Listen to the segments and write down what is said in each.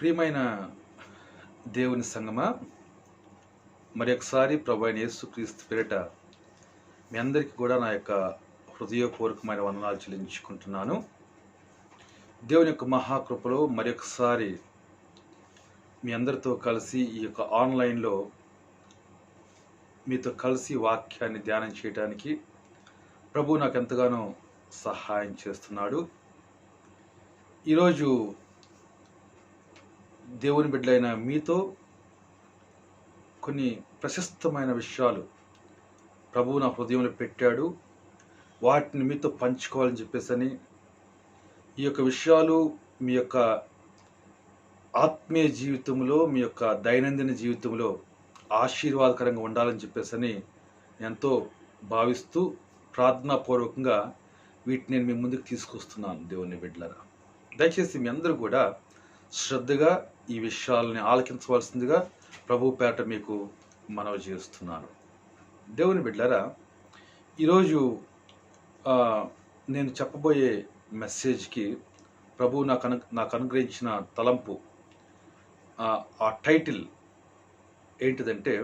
ప్రియమైన దేవుని సంగమా, మరి ఒకసారి ప్రభు అయిన యేసుక్రీస్తు పేరిట మీ అందరికీ కూడా నా యొక్క హృదయపూర్వకమైన వందనాలు చెల్లించుకుంటున్నాను. దేవుని యొక్క మహాకృపలో మరొకసారి మీ అందరితో కలిసి ఈ యొక్క ఆన్లైన్లో మీతో కలిసి వాక్యాన్ని ధ్యానం చేయడానికి ప్రభు నాకు ఎంతగానో సహాయం చేస్తున్నాడు. ఈరోజు దేవుని బిడ్డలైన మీతో కొన్ని ప్రశస్తమైన విషయాలు ప్రభువు నా హృదయంలో పెట్టాడు. వాటిని మీతో పంచుకోవాలని చెప్పేసి ఈ యొక్క విషయాలు మీ యొక్క ఆత్మీయ జీవితంలో, మీ యొక్క దైనందిన జీవితంలో ఆశీర్వాదకరంగా ఉండాలని చెప్పేసి ఎంతో భావిస్తూ ప్రార్థనాపూర్వకంగా వీటిని నేను మీ ముందుకు తీసుకొస్తున్నాను. దేవుని బిడ్డలారా, దయచేసి మీ అందరూ కూడా శ్రద్ధగా ఈ విషయాలని ఆలకించవలసిందిగా ప్రభు పేట మీకు మనవి చేస్తున్నాను. దేవుని బిడ్డలారా, ఈరోజు నేను చెప్పబోయే మెసేజ్కి ప్రభు నాకు అనుగ్రహించిన తలంపు, ఆ టైటిల్ ఏంటిదంటే,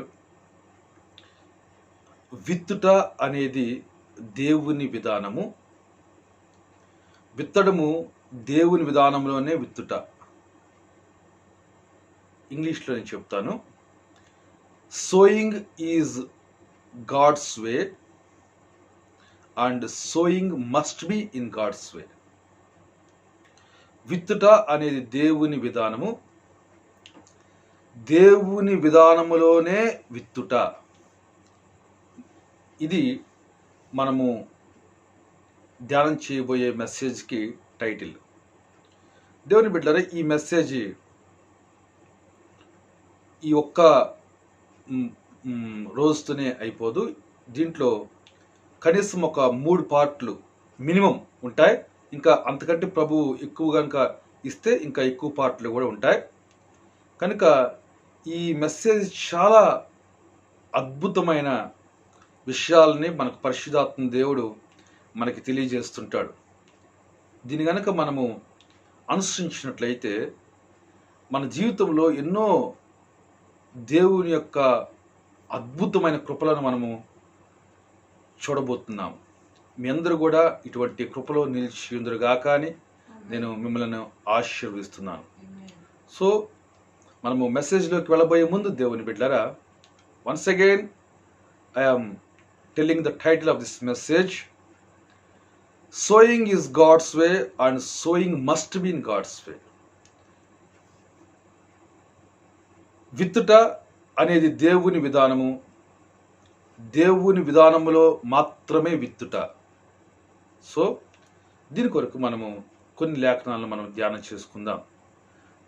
విత్తుట అనేది దేవుని విధానము, విత్తడము దేవుని విధానంలోనే విత్తుట. ఇంగ్లీష్లో నేను చెప్తాను. Sowing is God's way and sowing must be in God's way. విత్తుట అనేది దేవుని విధానము, దేవుని విధానములోనే విత్తుట. ఇది మనము ధ్యానం చేయబోయే మెసేజ్కి టైటిల్. దేవుని బిడ్డలారా, ఈ మెసేజ్ ఈ ఒక్క రోజుతోనే అయిపోదు. దీంట్లో కనీసం ఒక 3 పార్ట్లు మినిమం ఉంటాయి. ఇంకా అంతకంటే ప్రభు ఎక్కువ కనుక ఇస్తే ఇంకా ఎక్కువ పార్ట్లు కూడా ఉంటాయి. కనుక ఈ మెసేజ్ చాలా అద్భుతమైన విషయాలని మనకు పరిశుద్ధాత్మ దేవుడు మనకి తెలియజేస్తుంటాడు. దీని కనుక మనము అనుసరించినట్లయితే మన జీవితంలో ఎన్నో దేవుని యొక్క అద్భుతమైన కృపలను మనము చూడబోతున్నాం. మీ అందరూ కూడా ఇటువంటి కృపలో నిలిచి ఉందరుగాక అని నేను మిమ్మల్ని ఆశీర్వదిస్తున్నాను. సో మనము మెసేజ్లోకి వెళ్ళబోయే ముందు దేవుని బిడ్డలారా, once again I am telling the title of this message. Sowing is God's way and sowing must be in God's way. విత్తుట అనేది దేవుని విధానము, దేవుని విధానములో మాత్రమే విత్తుట. సో దీని కొరకు మనము కొన్ని లేఖనాలను మనం ధ్యానం చేసుకుందాం.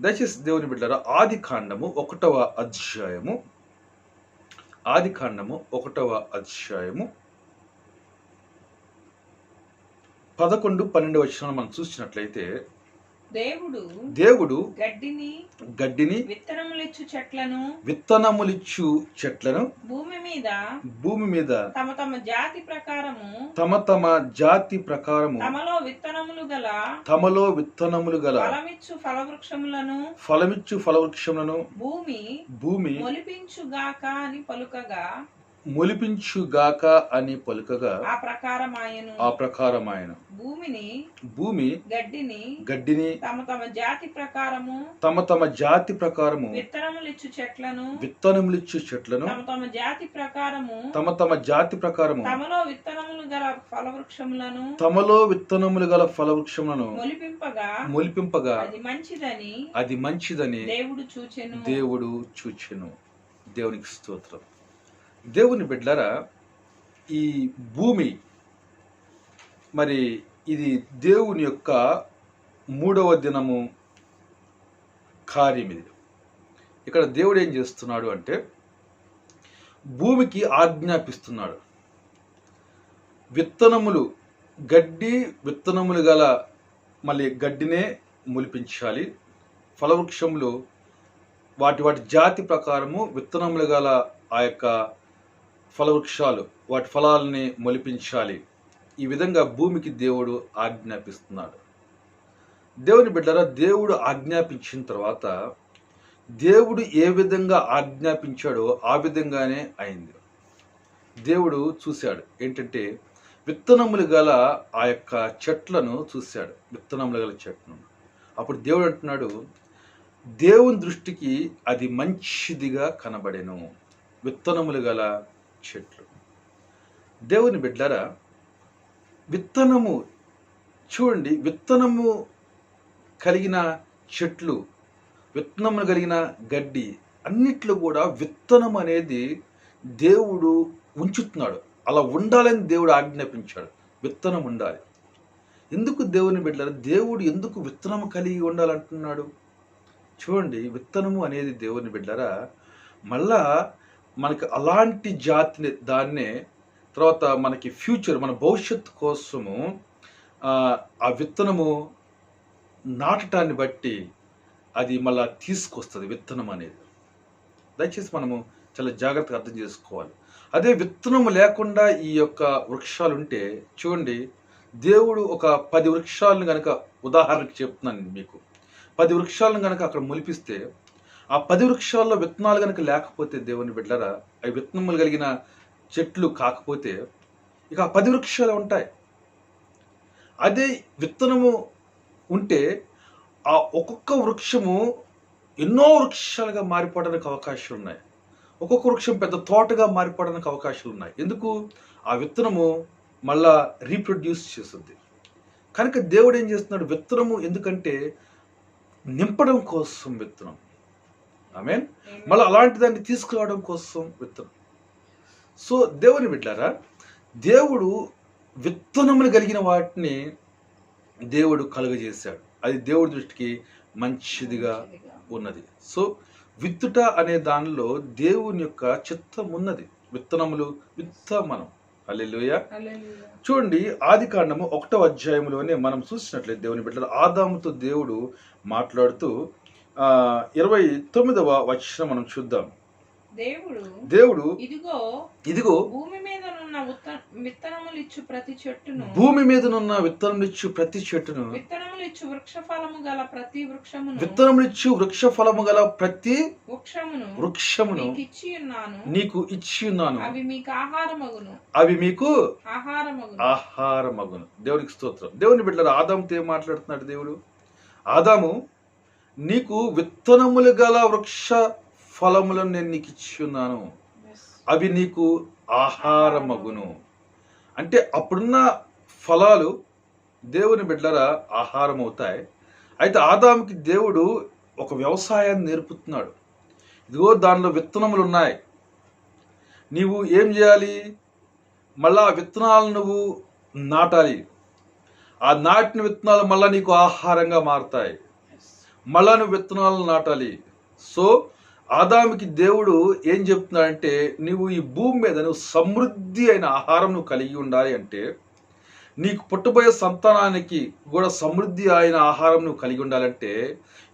దయచేసి దేవుని బిడ్డలారా, ఆది కాండము 1వ అధ్యాయము 11, 12 వచనాలు మనం చూసినట్లయితే, దేవుడు గడ్డిని విత్తనములిచ్చు చెట్లను భూమి మీద తమ తమ జాతి ప్రకారము తమలో విత్తనములు గల ఫలమిచ్చు ఫలవృక్షములను భూమి మొలిపించుగాక అని పలుకగా ఆ ప్రకారమాయను. భూమి గడ్డిని తమ తమ జాతి ప్రకారము విత్తనములిచ్చు చెట్లను తమ తమ జాతి ప్రకారము తమలో విత్తనములు గల ఫలవృక్షములను మొలిపింపగా అది మంచిదని దేవుడు చూచెను. దేవునికి స్తోత్రం. దేవుని బిడ్డలారా, ఈ భూమి మరి ఇది దేవుని యొక్క 3వ దినము కార్యం. ఇది ఇక్కడ దేవుడు ఏం చేస్తున్నాడు అంటే, భూమికి ఆజ్ఞాపిస్తున్నాడు. విత్తనములు గల మళ్ళీ గడ్డినే మొలిపించాలి. ఫలవృక్షములు వాటి జాతి ప్రకారము విత్తనములు గల ఆ యొక్క ఫలవృక్షాలు వాటి ఫలాలని మొలిపించాలి. ఈ విధంగా భూమికి దేవుడు ఆజ్ఞాపిస్తున్నాడు. దేవుని బిడ్డరా, దేవుడు ఆజ్ఞాపించిన తర్వాత దేవుడు ఏ విధంగా ఆజ్ఞాపించాడో ఆ విధంగానే అయింది. దేవుడు చూశాడు ఏంటంటే విత్తనములు గల ఆ యొక్క చెట్లను చూశాడు, విత్తనములు గల చెట్లను. అప్పుడు దేవుడు అంటున్నాడు, దేవుని దృష్టికి అది మంచిదిగా కనబడెను. విత్తనములు గల చెట్లు. దేవుని బిడ్డరా, విత్తనము చూడండి, విత్తనము కలిగిన చెట్లు, విత్తనము కలిగిన గడ్డి అన్నిట్లో కూడా విత్తనం అనేది దేవుడు ఉంచుతున్నాడు. అలా ఉండాలని దేవుడు ఆజ్ఞాపించాడు. విత్తనం ఉండాలి. ఎందుకు దేవుని బిడ్డలారా, దేవుడు ఎందుకు విత్తనం కలిగి ఉండాలంటున్నాడు? చూడండి, విత్తనము అనేది దేవుని బిడ్డలారా మళ్ళా మనకి అలాంటి జాతిని, దాన్నే తర్వాత మనకి ఫ్యూచర్, మన భవిష్యత్తు కోసము ఆ విత్తనము నాటటాన్ని బట్టి అది మళ్ళా తీసుకొస్తుంది. విత్తనం అనేది దయచేసి మనము చాలా జాగ్రత్తగా అర్థం చేసుకోవాలి. అదే విత్తనము లేకుండా ఈ యొక్క వృక్షాలు ఉంటే, చూడండి, దేవుడు ఒక 10 వృక్షాలను కనుక, ఉదాహరణకు చెప్తున్నాను మీకు, 10 వృక్షాలను కనుక అక్కడ మొలిపిస్తే ఆ 10 వృక్షాల్లో విత్తనాలు కనుక లేకపోతే దేవుని బిడ్డలారా, అవి విత్తనములు కలిగిన చెట్లు కాకపోతే ఇక ఆ 10 వృక్షాలు ఉంటాయి. అదే విత్తనము ఉంటే ఆ ఒక్కొక్క వృక్షము ఎన్నో వృక్షాలుగా మారిపోవడానికి అవకాశాలు ఉన్నాయి. ఒక్కొక్క వృక్షం పెద్ద తోటగా మారిపోవడానికి అవకాశాలు ఉన్నాయి. ఎందుకు? ఆ విత్తనము మళ్ళా రీప్రొడ్యూస్ చేస్తుంది. కనుక దేవుడు ఏం చేస్తున్నాడు? విత్తనము ఎందుకంటే నింపడం కోసం విత్తనం. ఆమేన్. మళ్ళీ అలాంటి దాన్ని తీసుకురావడం కోసం విత్తనం. సో దేవుని బిడ్డారా, దేవుడు విత్తనములు కలిగిన వాటిని దేవుడు కలుగజేశాడు. అది దేవుడి దృష్టికి మంచిదిగా ఉన్నది. సో విత్తుట అనే దానిలో దేవుని యొక్క చిత్తం ఉన్నది. విత్తనములు మనం. హల్లెలూయా. చూడండి, ఆదికాండము 1వ అధ్యాయంలోనే మనం చూసినట్లయితే దేవుని బిడ్డలు, ఆదాముతో దేవుడు మాట్లాడుతూ 29వ వచనం మనం చూద్దాం. దేవుడు ఇదిగో భూమి మీదనున్న విత్తనములిచ్చు ప్రతి చెట్టును, భూమి మీదనున్న విత్తనములిచ్చు ప్రతి చెట్టును, విత్తనములిచ్చు వృక్ష ఫలము గల ప్రతి వృక్షమును, విత్తనములిచ్చు వృక్ష ఫలము గల ప్రతి వృక్షమును నీకు ఇచ్చి ఉన్నాను. అవి మీకు ఆహారమగును. అవి మీకు ఆహారమగును. దేవునికి స్తోత్రం. దేవుని బిడ్డలారా, ఆదాముతో ఏం మాట్లాడుతున్నాడు దేవుడు? ఆదాము, నీకు విత్తనములు గల వృక్ష ఫలములను నేను నీకు ఇచ్చి ఉన్నాను, అవి నీకు ఆహారమగును. అంటే అప్పుడున్న ఫలాలు దేవుని బిడ్డలారా ఆహారం అవుతాయి. అయితే ఆదాముకి దేవుడు ఒక వ్యవసాయాన్ని నేర్పుతున్నాడు. ఇదిగో దానిలో విత్తనములు ఉన్నాయి, నీవు ఏం చేయాలి? మళ్ళా ఆ విత్తనాలను నువ్వు నాటాలి. ఆ నాటిన విత్తనాలు మళ్ళా నీకు ఆహారంగా మారుతాయి. మళ్ళా నువ్వు విత్తనాలను నాటాలి. సో ఆదాముకి దేవుడు ఏం చెప్తున్నాడంటే, నువ్వు ఈ భూమి మీద నువ్వు సమృద్ధి అయిన ఆహారం నువ్వు కలిగి ఉండాలి అంటే, నీకు పుట్టబోయే సంతానానికి కూడా సమృద్ధి అయిన ఆహారం నువ్వు కలిగి ఉండాలంటే,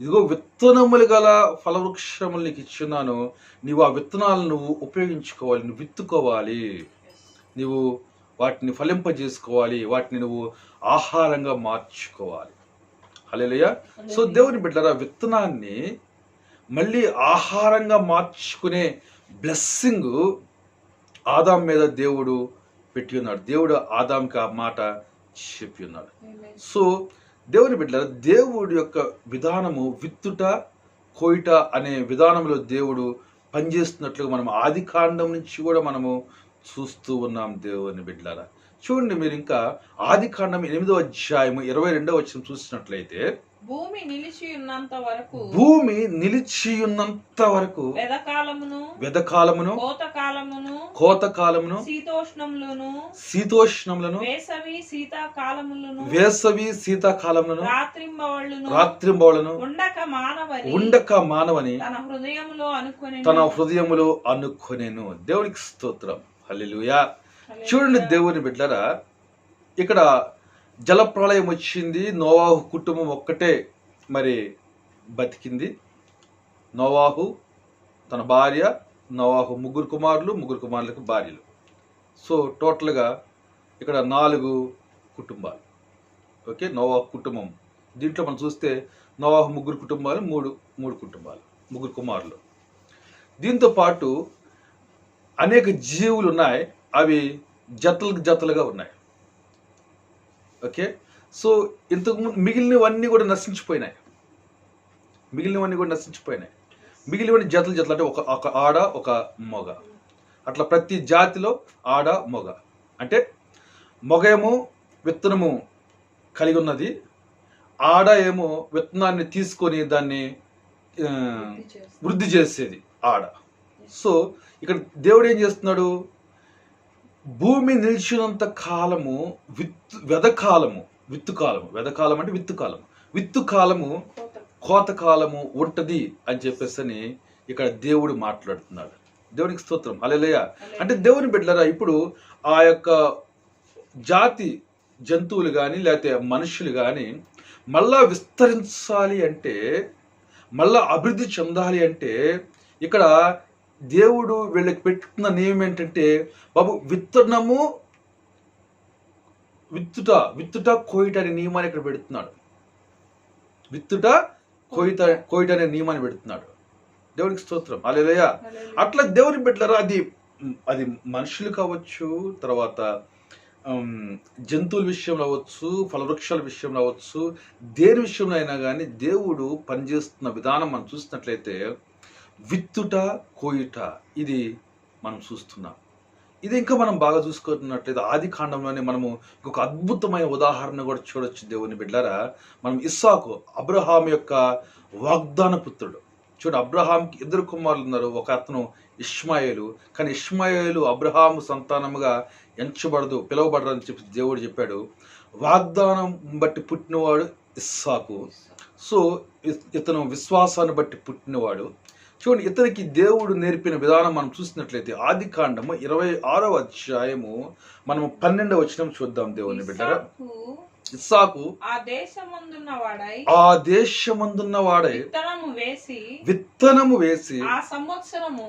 ఇదిగో విత్తనములు గల ఫలవృక్షములు నీకు ఇచ్చున్నాను, నీవు ఆ విత్తనాలను నువ్వు ఉపయోగించుకోవాలి, నువ్వు విత్తుకోవాలి, నువ్వు వాటిని ఫలింపజేసుకోవాలి, వాటిని నువ్వు ఆహారంగా మార్చుకోవాలి. హల్లెలూయా. సో దేవుని బిడ్డలారా, విత్తనాన్ని మళ్ళీ ఆహారంగా మార్చుకునే బ్లెస్సింగ్ ఆదాం మీద దేవుడు పెట్టి ఉన్నాడు. దేవుడు ఆదాంకి ఆ మాట చెప్పి ఉన్నాడు. సో దేవుని బిడ్డలారా, దేవుడి యొక్క విధానము విత్తుట కోయిట అనే విధానంలో దేవుడు పనిచేస్తున్నట్లుగా మనం ఆది కాండం నుంచి కూడా మనము చూస్తూ ఉన్నాం. దేవుని బిడ్డలారా, చూడండి, మీరు ఇంకా ఆది కాండం 8వ అధ్యాయము 22వ వచనం చూసినట్లయితే, భూమి నిలిచి ఉన్నంత వరకు వెదకాలమును కోతకాలమును శీతోష్ణములను వేసవి శీతాకాలములను రాత్రింబవళ్ళను ఉండక మానవని తన హృదయములో అనుకొనెను. దేవునికి స్తోత్రం. హల్లెలూయా. చూడండి దేవుని బిడ్డలారా, ఇక్కడ జలప్రళయం వచ్చింది. నోవాహు కుటుంబం ఒక్కటే మరి బతికింది. నోవాహు, తన భార్య, నోవాహు ముగ్గురు కుమారులకు భార్యలు. సో టోటల్గా ఇక్కడ 4 కుటుంబాలు. ఓకే, నోవాహు కుటుంబం దీంట్లో మనం చూస్తే నోవాహు 3 కుటుంబాలు, మూడు కుటుంబాలు, 3 కుమారులు. దీంతో పాటు అనేక జీవులు ఉన్నాయి, అవి జతలుగా ఉన్నాయి. ఓకే, సో ఇంతకుముందు మిగిలినవన్నీ కూడా నశించిపోయినాయి. మిగిలినవన్నీ జతలు అంటే ఒక ఆడ ఒక మొగ, అట్లా ప్రతి జాతిలో ఆడ మొగ. అంటే మొగ ఏమో విత్తనము కలిగి ఉన్నది, ఆడ ఏమో విత్తనాన్ని తీసుకొని దాన్ని వృద్ధి చేసేది ఆడ. సో ఇక్కడ దేవుడు ఏం చేస్తున్నాడు, భూమి నిలిచినంత కాలము విత్తు కాలము కోతకాలము ఉంటది అని చెప్పేసి ఇక్కడ దేవుడు మాట్లాడుతున్నాడు. దేవునికి స్తోత్రం, హల్లెలూయా. అంటే దేవుని బిడ్డలారా, ఇప్పుడు ఆ యొక్క జాతి జంతువులు కానీ లేకపోతే మనుషులు కానీ మళ్ళా విస్తరించాలి అంటే, మళ్ళా అభివృద్ధి చెందాలి అంటే, ఇక్కడ దేవుడు వీళ్ళకి పెట్టుకున్న నియమం ఏంటంటే, బాబు విత్తుట కోయిట అనే నియమాన్ని ఇక్కడ పెడుతున్నాడు. విత్తుట కోయిట అనే నియమాన్ని పెడుతున్నాడు. దేవునికి స్తోత్రం, హల్లెలూయా. అట్లా దేవుని బిడ్డలారా, అది మనుషులు కావచ్చు, తర్వాత జంతువుల విషయంలో అవ్వచ్చు, ఫలవృక్షాల విషయంలో అవ్వచ్చు, దేని విషయంలో అయినా కానీ దేవుడు పనిచేస్తున్న విధానం మనం చూసినట్లయితే విత్తుట కోయుట ఇది మనం చూస్తున్నాం. ఇది ఇంకా మనం బాగా చూసుకున్నట్లయితే ఆది కాండంలోనే మనము ఇంకొక అద్భుతమైన ఉదాహరణ కూడా చూడొచ్చు. దేవుని బిడ్డలారా, మనం ఇస్సాకు, అబ్రహాం యొక్క వాగ్దాన పుత్రుడు. చూడు, అబ్రహాంకి 2 కుమారులు ఉన్నారు, ఒక అతను ఇష్మాయేలు. కానీ ఇష్మాయేలు అబ్రహాము సంతానముగా పిలువబడరు అని చెప్పి దేవుడు చెప్పాడు. వాగ్దానం బట్టి పుట్టినవాడు ఇస్సాకు. సో ఇతను విశ్వాసాన్ని బట్టి పుట్టినవాడు. చూడండి, ఇతనికి దేవుడు నేర్పిన విధానం మనం చూసినట్లయితే ఆది కాండము 26వ అధ్యాయము మనము 12వ వచనం చూద్దాం. దేవుని బిడ్డరా, ఇస్సాకు ఆ దేశమందున్న వాడై విత్తనము వేసి ఆ సంవత్సరము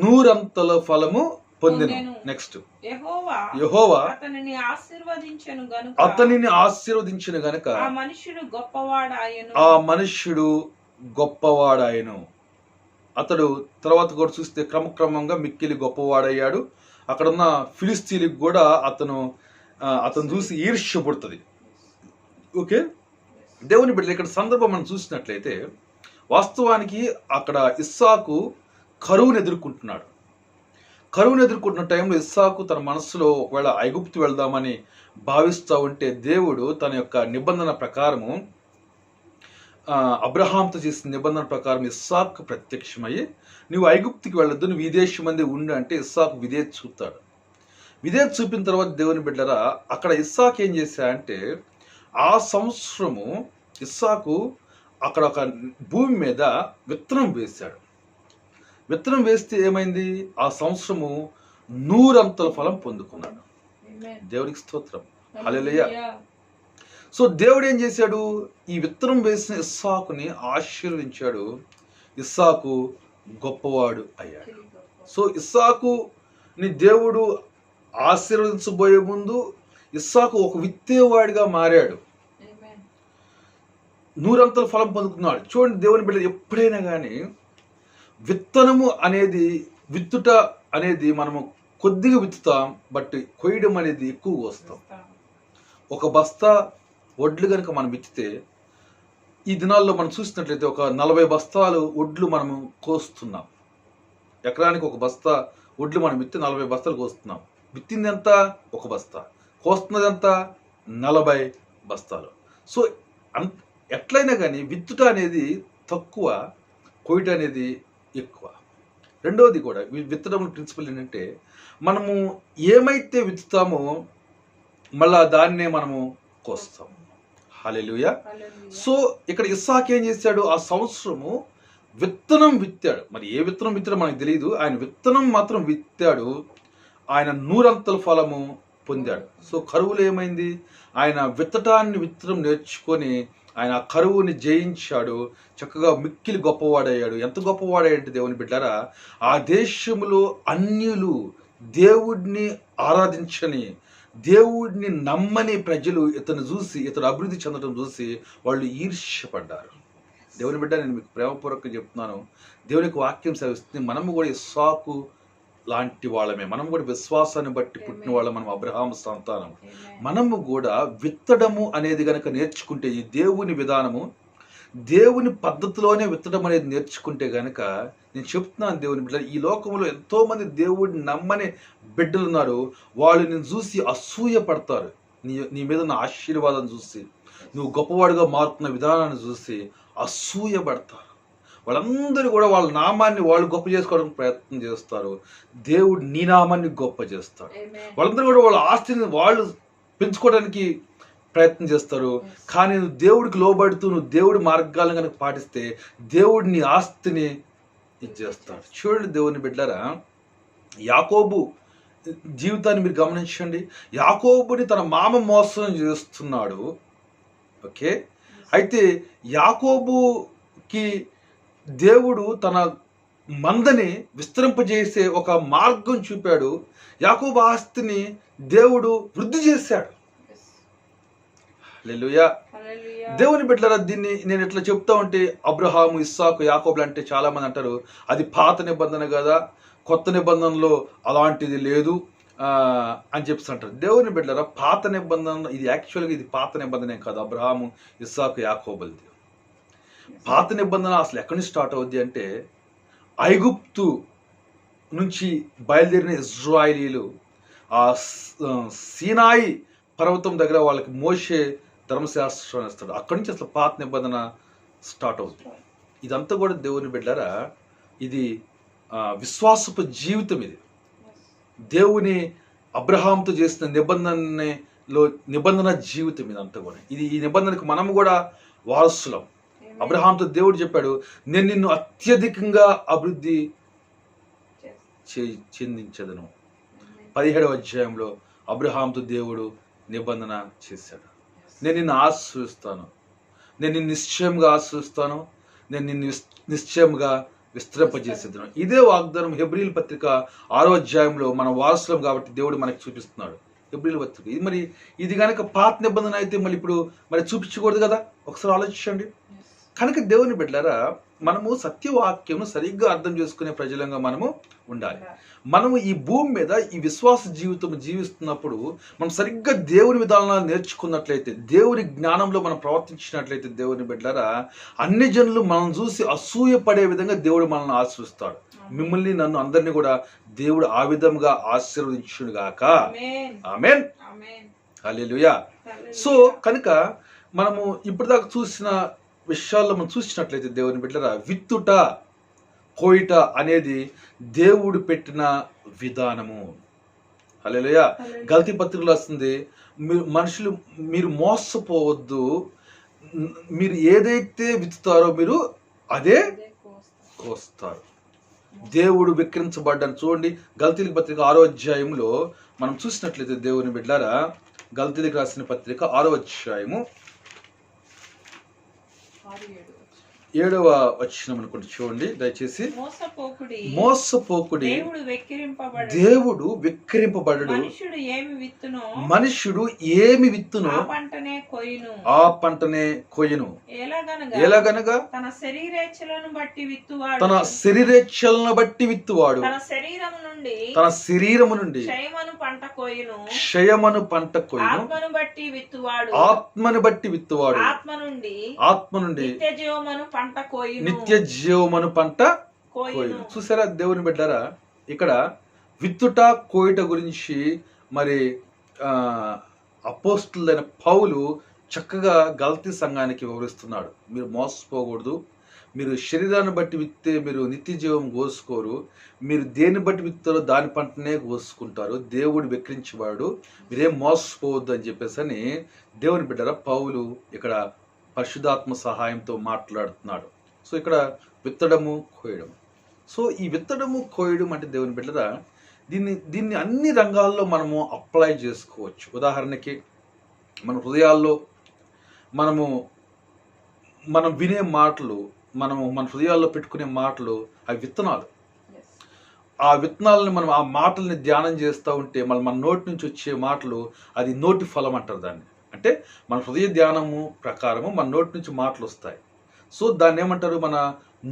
నూరంతల ఫలము పొందెను. నెక్స్ట్, యెహోవా అతనిని ఆశీర్వదించెను గనుక ఆ మనుష్యుడు గొప్పవాడాయను. అతడు తర్వాత కూడా చూస్తే క్రమక్రమంగా మిక్కిలి గొప్పవాడయ్యాడు. అక్కడున్న ఫిలిస్తీన్లకు కూడా అతను చూసి ఈర్ష్య పుడుతుంది. ఓకే, దేవుని బిడ్డలు, ఇక్కడ సందర్భం మనం చూసినట్లయితే వాస్తవానికి అక్కడ ఇస్సాకు కరువును ఎదుర్కొంటున్న టైంలో ఇస్సాకు తన మనస్సులో ఒకవేళ ఐగుప్తు వెళ్దామని భావిస్తూ ఉంటే దేవుడు తన యొక్క నిబంధన ప్రకారము, అబ్రహాంతో చేసిన నిబంధన ప్రకారం ఇస్సాకు ప్రత్యక్షమయ్యి, నువ్వు ఐగుప్తుకి వెళ్ళొద్దు, నువ్వు ఈ దేశం మంది ఉండు అంటే ఇస్సాకు విధేయత చూపుతాడు. విధేయత చూపిన తర్వాత దేవుని బిడ్డరా, అక్కడ ఇస్సాకు ఏం చేశాడంటే, ఆ సంవత్సరము ఇస్సాకు అక్కడ ఒక భూమి మీద విత్తనం వేశాడు. విత్తనం వేస్తే ఏమైంది, ఆ సంవత్సరము 100 ఫలం పొందుకున్నాడు. దేవునికి స్తోత్రం, హల్లెలూయా. సో దేవుడు ఏం చేశాడు, ఈ విత్తనం వేసిన ఇస్సాకుని ఆశీర్వదించాడు. ఇస్సాకు గొప్పవాడు అయ్యాడు. సో ఇస్సాకుని దేవుడు ఆశీర్వదించబోయే ముందు ఇస్సాకు ఒక విత్తేవాడిగా మారాడు, 100 ఫలం పొందుకున్నాడు. చూడండి దేవుని బిడ్డ, ఎప్పుడైనా కానీ విత్తుట అనేది మనము కొద్దిగా విత్తుతాం, బట్ కొయ్యడం అనేది ఎక్కువ వస్తాం. ఒక బస్తా వడ్లు కనుక మనం విత్తితే, ఈ దినాల్లో మనం చూసినట్లయితే ఒక 40 బస్తాలు వడ్లు మనము కోస్తున్నాం. ఎకరానికి ఒక బస్తా వడ్లు మనం విత్తి 40 బస్తాలు కోస్తున్నాం. విత్తింది ఎంత? ఒక బస్తా. కోస్తున్నది ఎంత? 40 బస్తాలు. సో ఎట్లయినా కానీ విత్తుట అనేది తక్కువ, కొయ్యట అనేది ఎక్కువ. రెండవది కూడా విత్తడం ప్రిన్సిపల్ ఏంటంటే, మనము ఏమైతే విత్తుతామో మళ్ళా దాన్నే మనము కోస్తాం. హల్లెలూయా. సో ఇక్కడ ఇస్సాకు ఏం చేశాడు, ఆ సంవత్సరము విత్తనం విత్తాడు. మరి ఏ విత్తనం విత్తాడో మనకు తెలియదు, ఆయన విత్తనం మాత్రం విత్తాడు. ఆయన 100 ఫలము పొందాడు. సో కరువులో ఏమైంది, ఆయన విత్తనం నేర్చుకొని ఆయన ఆ కరువుని జయించాడు. చక్కగా మిక్కిలి గొప్పవాడయ్యాడు. ఎంత గొప్పవాడయ్యాడంటే దేవుని బిడ్డారా, ఆ దేశంలో అన్యులు దేవుడిని ఆరాధించని, దేవుడిని నమ్మని ప్రజలు ఇతను చూసి, ఇతను అభివృద్ధి చెందడం చూసి వాళ్ళు ఈర్ష్యపడ్డారు. దేవుని బిడ్డ, నేను మీకు ప్రేమపూర్వకంగా చెప్తున్నాను, దేవునికి వాక్యం సెలవిస్తుంది, మనము కూడా ఇస్సాకు లాంటి వాళ్ళమే, మనం కూడా విశ్వాసాన్ని బట్టి పుట్టిన వాళ్ళం, మనం అబ్రహాము సంతానం. మనము కూడా విత్తడము అనేది గనక నేర్చుకుంటే, ఈ దేవుని విధానము, దేవుని పద్ధతిలోనే విత్తడం అనేది నేర్చుకుంటే గనక, నేను చెప్తున్నాను దేవుని బిడ్డ, ఈ లోకంలో ఎంతో మంది దేవుడిని నమ్మని బిడ్డలు ఉన్నారు. వాళ్ళు నేను చూసి అసూయ పడతారు. నీ మీద ఉన్న ఆశీర్వాదం చూసి, నువ్వు గొప్పవాడుగా మారుతున్న విధానాన్ని చూసి అసూయ పడతారు. వాళ్ళందరూ కూడా వాళ్ళ నామాన్ని వాళ్ళు గొప్ప చేసుకోవడానికి ప్రయత్నం చేస్తారు. దేవుడు నీ నామాన్ని గొప్ప చేస్తాడు. వాళ్ళందరూ కూడా వాళ్ళ ఆస్తిని వాళ్ళు పెంచుకోవడానికి ప్రయత్నం చేస్తారు. కానీ నువ్వు దేవుడికి లోబడుతూ నువ్వు దేవుడి మార్గాలను కనుక పాటిస్తే దేవుడు నీ ఆస్తిని ఇచ్చేస్తాడు. చూడండి దేవుని బిడ్డలారా, యాకోబు జీవితాన్ని మీరు గమనించండి. యాకోబుని తన మామ మోసం చేస్తున్నాడు. ఓకే, అయితే యాకోబుకి దేవుడు తన మందని విస్తరింపజేసే ఒక మార్గం చూపాడు. యాకోబు ఆస్తిని దేవుడు వృద్ధి చేశాడు. హల్లెలూయా. దేవుని బిడ్డలారా, దీన్ని నేను ఇట్లా చెప్తా ఉంటే అబ్రహాము, ఇస్సాకు, యాకోబులు అంటే చాలా మంది అంటారు అది పాత నిబంధన కదా, కొత్త నిబంధనలో అలాంటిది లేదు అని చెప్తుంటారు. దేవుని బిడ్డలారా, పాత నిబంధన ఇది యాక్చువల్గా ఇది పాత నిబంధనే కాదు. అబ్రహాము, ఇస్సాకు, యాకోబులది పాత నిబంధన అసలు ఎక్కడి నుంచి స్టార్ట్ అవుద్ది అంటే, ఐగుప్తు నుంచి బయలుదేరిన ఇజ్రాయిలీలు ఆ సీనాయి పర్వతం దగ్గర వాళ్ళకి మోషే ధర్మశాస్త్రం ఇస్తాడు. అక్కడి నుంచి అసలు పాత నిబంధన స్టార్ట్ అవుతుంది. ఇదంతా కూడా దేవుని బిడ్డలారా, ఇది విశ్వాసపు జీవితం. ఇది దేవుని అబ్రహాంతో చేసిన నిబంధన జీవితం. ఇదంతా కూడా ఈ నిబంధనకు మనము కూడా వారసులం. అబ్రహాంతో దేవుడు చెప్పాడు, నేను నిన్ను అత్యధికంగా అభివృద్ధి చెందించదను. 17వ అధ్యాయంలో అబ్రహాంతో దేవుడు నిబంధన చేశాడు. నేను నిన్ను ఆశీర్వదిస్తాను, నేను నిన్ను నిశ్చయంగా ఆశీర్వదిస్తాను, నేను నిన్ను నిశ్చయంగా విస్తరింపజేసేదను. ఇదే వాగ్దానం హెబ్రీయుల పత్రిక 6వ అధ్యాయంలో మన వారసులం కాబట్టి దేవుడు మనకి చూపిస్తున్నాడు. హెబ్రీయుల పత్రిక ఇది కనుక పాత నిబంధన అయితే మళ్ళీ ఇప్పుడు మరి చూపించకూడదు కదా, ఒకసారి ఆలోచించండి. కనుక దేవుని బిడ్డలారా, మనము సత్యవాక్యము సరిగ్గా అర్థం చేసుకునే ప్రజలంగా మనము ఉండాలి. మనము ఈ భూమి మీద ఈ విశ్వాస జీవితం జీవిస్తున్నప్పుడు మనం సరిగ్గా దేవుని విధానాలను నేర్చుకున్నట్లయితే, దేవుని జ్ఞానంలో మనం ప్రవర్తించినట్లయితే, దేవుని బిడ్డలారా, అన్ని జనులు మనం చూసి అసూయ పడే విధంగా దేవుడు మనల్ని ఆశీర్వదిస్తాడు. మిమ్మల్ని నన్ను అందరినీ కూడా దేవుడు ఆ విధంగా ఆశీర్వదించును గాక. ఆమేన్. హల్లెలూయా. సో కనుక మనము ఇప్పటిదాకా చూసిన విషయాల్లో మనం చూసినట్లయితే దేవుని బిడ్డలారా, విత్తుట కోయిట అనేది దేవుడు పెట్టిన విధానము. హల్లెలూయా. గల్తీ పత్రికలో వస్తుంది, మీరు మోసపోవద్దు, మీరు ఏదైతే విత్తుతారో మీరు అదే కోస్తారు. దేవుడు విక్రించబడ్డాను. చూడండి, గల్తీల పత్రిక 6వ అధ్యాయంలో మనం చూసినట్లయితే దేవుని బిడ్డలారా, గల్తీలకు రాసిన పత్రిక 6వ అధ్యాయము 7వ వచనం అనుకుంటే చూడండి దయచేసి. మోసపోకుడి, దేవుడు వెక్కిరింపబడడు, మనుష్యుడు ఏమి విత్తునో ఆ పంటనే కొయ్యును. ఎలాగనగా తన శరీరేచ్ఛలను బట్టి విత్తువాడు తన శరీరము నుండి క్షయమను పంట కొయ్యును, ఆత్మను బట్టి విత్తువాడు ఆత్మ నుండి నిత్య జీవమను పంట కోయును. చూసారా దేవుని బిడ్డారా, ఇక్కడ విత్తుట కోయుట గురించి మరి అపోస్తులైన పౌలు చక్కగా గల్తీ సంఘానికి వివరిస్తున్నాడు. మీరు మోసపోకూడదు, మీరు శరీరాన్ని బట్టి విత్తే మీరు నిత్య జీవం కోసుకోరు, మీరు దేన్ని బట్టి విత్తారో దాని పంటనే కోసుకుంటారు, దేవుడు వెక్కిరించేవాడు, మీరేం మోసపోవద్దు అని చెప్పేసి దేవుని బిడ్డరా పౌలు ఇక్కడ పరిశుద్ధాత్మ సహాయంతో మాట్లాడుతున్నాడు. సో ఇక్కడ విత్తడము కోయడం. సో ఈ విత్తడము కోయడం అంటే దేవుని బిడ్డరా, దీన్ని అన్ని రంగాల్లో మనము అప్లై చేసుకోవచ్చు. ఉదాహరణకి మన హృదయాల్లో మనం వినే మాటలు, మన హృదయాల్లో పెట్టుకునే మాటలు అవి విత్తనాలు. ఆ విత్తనాలను మనం ఆ మాటల్ని ధ్యానం చేస్తూ ఉంటే మన నోటి నుంచి వచ్చే మాటలు అది నోటి ఫలం అంటారు దాన్ని. అంటే మన హృదయ ధ్యానము ప్రకారము మన నోటి నుంచి మాటలు వస్తాయి. సో దాన్ని ఏమంటారు? మన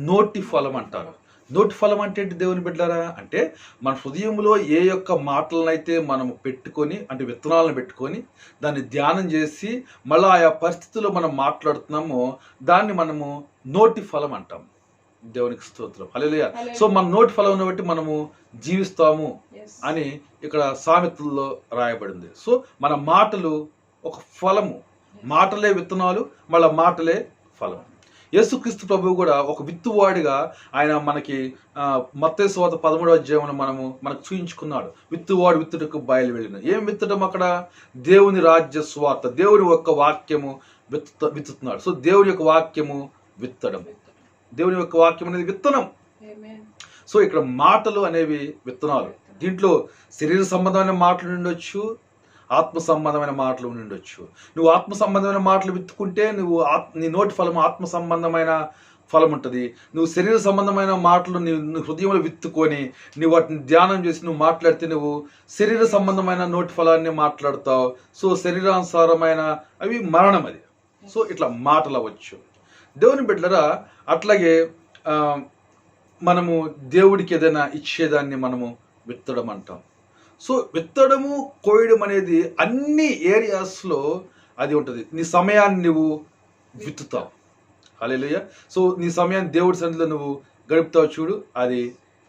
నోటి ఫలం అంటారు. నోటి ఫలం అంటే ఏంటి దేవుని బిడ్డలారా? అంటే మన హృదయంలో ఏ యొక్క మాటలనైతే మనము పెట్టుకొని, అంటే విత్తనాలను పెట్టుకొని దాన్ని ధ్యానం చేసి మళ్ళీ ఆయా పరిస్థితుల్లో మనం మాట్లాడుతున్నామో దాన్ని మనము నోటి ఫలం అంటాం. దేవునికి స్తోత్రం, హల్లెలూయా. సో మన నోటి ఫలం బట్టి మనము జీవిస్తాము అని ఇక్కడ సామెతల్లో రాయబడింది. సో మన మాటలు ఒక ఫలము, మాటలే విత్తనాలు, మళ్ళీ మాటలే ఫలం. యేసుక్రీస్తు ప్రభువు కూడా ఒక విత్తువాడిగా ఆయన మనకి మత్తయి సువార్త 13వ అధ్యాయంలో మనకు చూయించుకున్నాడు. విత్తువాడు విత్తుటకు బయలు వెళ్ళిన. ఏం విత్తడం అక్కడ? దేవుని రాజ్య సువార్త, దేవుని యొక్క వాక్యము విత్తుతున్నాడు. సో దేవుని యొక్క వాక్యము విత్తడం, దేవుని యొక్క వాక్యం అనేది విత్తనం. సో ఇక్కడ మాటలు అనేవి విత్తనాలు. దీంట్లో శరీర సంబంధమైన మాటలు ఉండొచ్చు, ఆత్మ సంబంధమైన మాటలు ఉండొచ్చు. నువ్వు ఆత్మ సంబంధమైన మాటలు విత్తుకుంటే నీ నోటి ఫలం ఆత్మ సంబంధమైన ఫలం ఉంటుంది. నువ్వు శరీర సంబంధమైన మాటలు నీ హృదయంలో విత్తుకొని నువ్వు వాటిని ధ్యానం చేసి నువ్వు మాట్లాడితే నువ్వు శరీర సంబంధమైన నోటి ఫలాన్ని మాట్లాడతావు. సో శరీరానుసారమైన అవి మరణం అది. సో ఇట్లా మాటలు అవ్వచ్చు. దేవుని బిడ్డలారా, అట్లాగే మనము దేవుడికి ఏదైనా ఇచ్చేదాన్ని మనము విత్తడం అంటాం. సో విత్తడము కోయడం అనేది అన్ని ఏరియాస్లో అది ఉంటుంది. నీ సమయాన్ని నువ్వు విత్తుతావు, హల్లెలూయా. సో నీ సమయాన్ని దేవుడి సన్నిధిలో నువ్వు గడుపుతావు చూడు, అది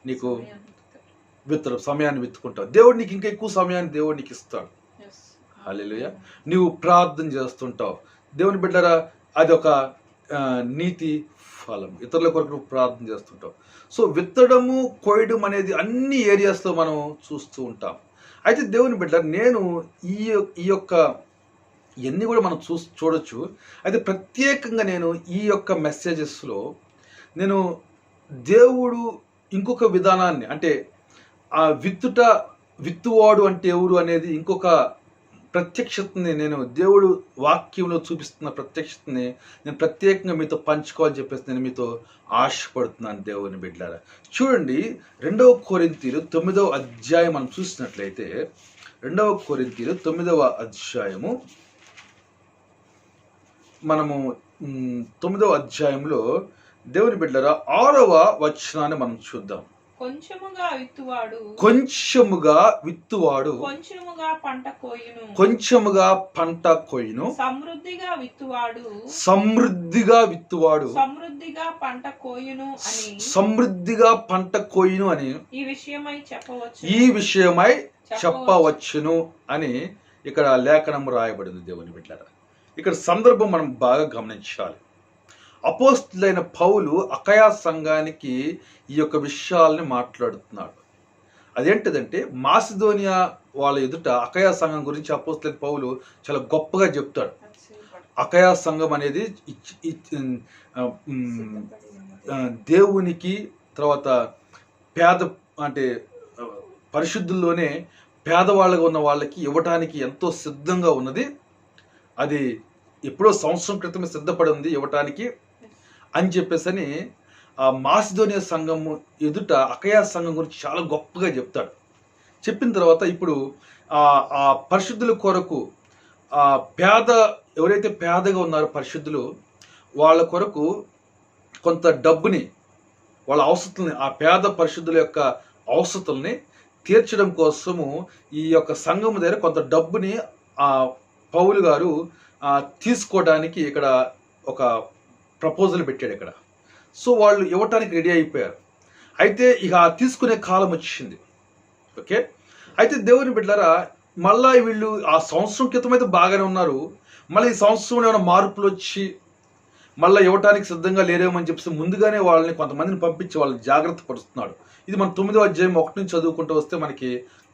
నీకు విత్తడం, సమయాన్ని విత్తుకుంటావు. దేవుడు నీకు ఇంకా ఎక్కువ సమయాన్ని దేవుడు నీకు ఇస్తాడు, హల్లెలూయా. నువ్వు ప్రార్థన చేస్తుంటావు. దేవుని బిడ్డరా, అది ఒక నీతి ఫలం. ఇతరుల కొరకు నువ్వు ప్రార్థన చేస్తుంటావు. సో విత్తడము కోయడం అనేది అన్ని ఏరియాస్లో మనం చూస్తూ ఉంటాం. అయితే దేవుని బిడ్డ, నేను ఈ యొక్క ఇవన్నీ కూడా మనం చూడొచ్చు. అయితే ప్రత్యేకంగా నేను ఈ యొక్క మెసేజెస్లో నేను దేవుడు ఇంకొక విధానాన్ని, అంటే ఆ విత్తువాడు అంటే ఎవరు అనేది ఇంకొక ప్రత్యక్షతని, నేను దేవుడు వాక్యంలో చూపిస్తున్న ప్రత్యక్షతని నేను ప్రత్యేకంగా మీతో పంచుకోవాలని చెప్పేసి నేను మీతో ఆశపడుతున్నాను. దేవుని బిడ్డలారా, చూడండి 2వ కొరింథీయులు 9వ అధ్యాయం మనం చూసినట్లయితే, 2వ కొరింథీయులు 9వ అధ్యాయము మనము 9వ అధ్యాయంలో దేవుని బిడ్డలారా 6వ వచనాన్ని మనం చూద్దాం. కొంచెముగా విత్తువాడు కొంచెముగా పంట కోయును, సమృద్ధిగా విత్తువాడు సమృద్ధిగా పంట కోయును అని ఈ విషయమై చెప్పవచ్చును అని ఇక్కడ లేఖనం రాయబడింది. దేవుని బిడ్డలారా, ఇక్కడ సందర్భం మనం బాగా గమనించాలి. అపోస్తులైన పౌలు అకయా సంఘానికి ఈ యొక్క విషయాల్ని మాట్లాడుతున్నాడు. అదేంటిదంటే, మాసిదోనియా వాళ్ళ ఎదుట అకయా సంఘం గురించి అపోస్తులైన పౌలు చాలా గొప్పగా చెప్తాడు. అకయా సంఘం అనేది దేవునికి, తర్వాత అంటే పరిశుద్ధుల్లోనే పేదవాళ్ళగా ఉన్న వాళ్ళకి ఇవ్వటానికి ఎంతో సిద్ధంగా ఉన్నది. అది ఎప్పుడో సంవత్సరం క్రితమే సిద్ధపడి ఉంది ఇవ్వటానికి అని చెప్పేసని ఆ మాసిదోనియా సంఘము ఎదుట అకయా సంఘం గురించి చాలా గొప్పగా చెప్తాడు. చెప్పిన తర్వాత ఇప్పుడు ఆ పరిశుద్ధుల కొరకు ఎవరైతే పేదగా ఉన్నారో పరిశుద్ధులు, వాళ్ళ కొరకు కొంత డబ్బుని, వాళ్ళ అవసరాలని, ఆ పేద పరిశుద్ధుల యొక్క అవసరాలని తీర్చడం కోసము ఈ యొక్క సంఘము దగ్గర కొంత డబ్బుని పౌలు గారు తీసుకోవడానికి ఇక్కడ ఒక ప్రపోజల్ పెట్టాడు ఇక్కడ. సో వాళ్ళు ఇవ్వటానికి రెడీ అయిపోయారు. అయితే ఇక తీసుకునే కాలం వచ్చింది. ఓకే, అయితే దేవుని బిడ్డలారా, మళ్ళీ వీళ్ళు ఆ సంవత్సరం క్రితం అయితే బాగానే ఉన్నారు, మళ్ళీ ఈ సంవత్సరం ఏమైనా మార్పులు వచ్చి మళ్ళీ ఇవ్వటానికి సిద్ధంగా లేరేమని చెప్పేసి ముందుగానే వాళ్ళని కొంతమందిని పంపించి వాళ్ళని జాగ్రత్త పరుస్తున్నాడు. ఇది మన 9వ అధ్యాయం 1 నుంచి చదువుకుంటూ వస్తే మనకి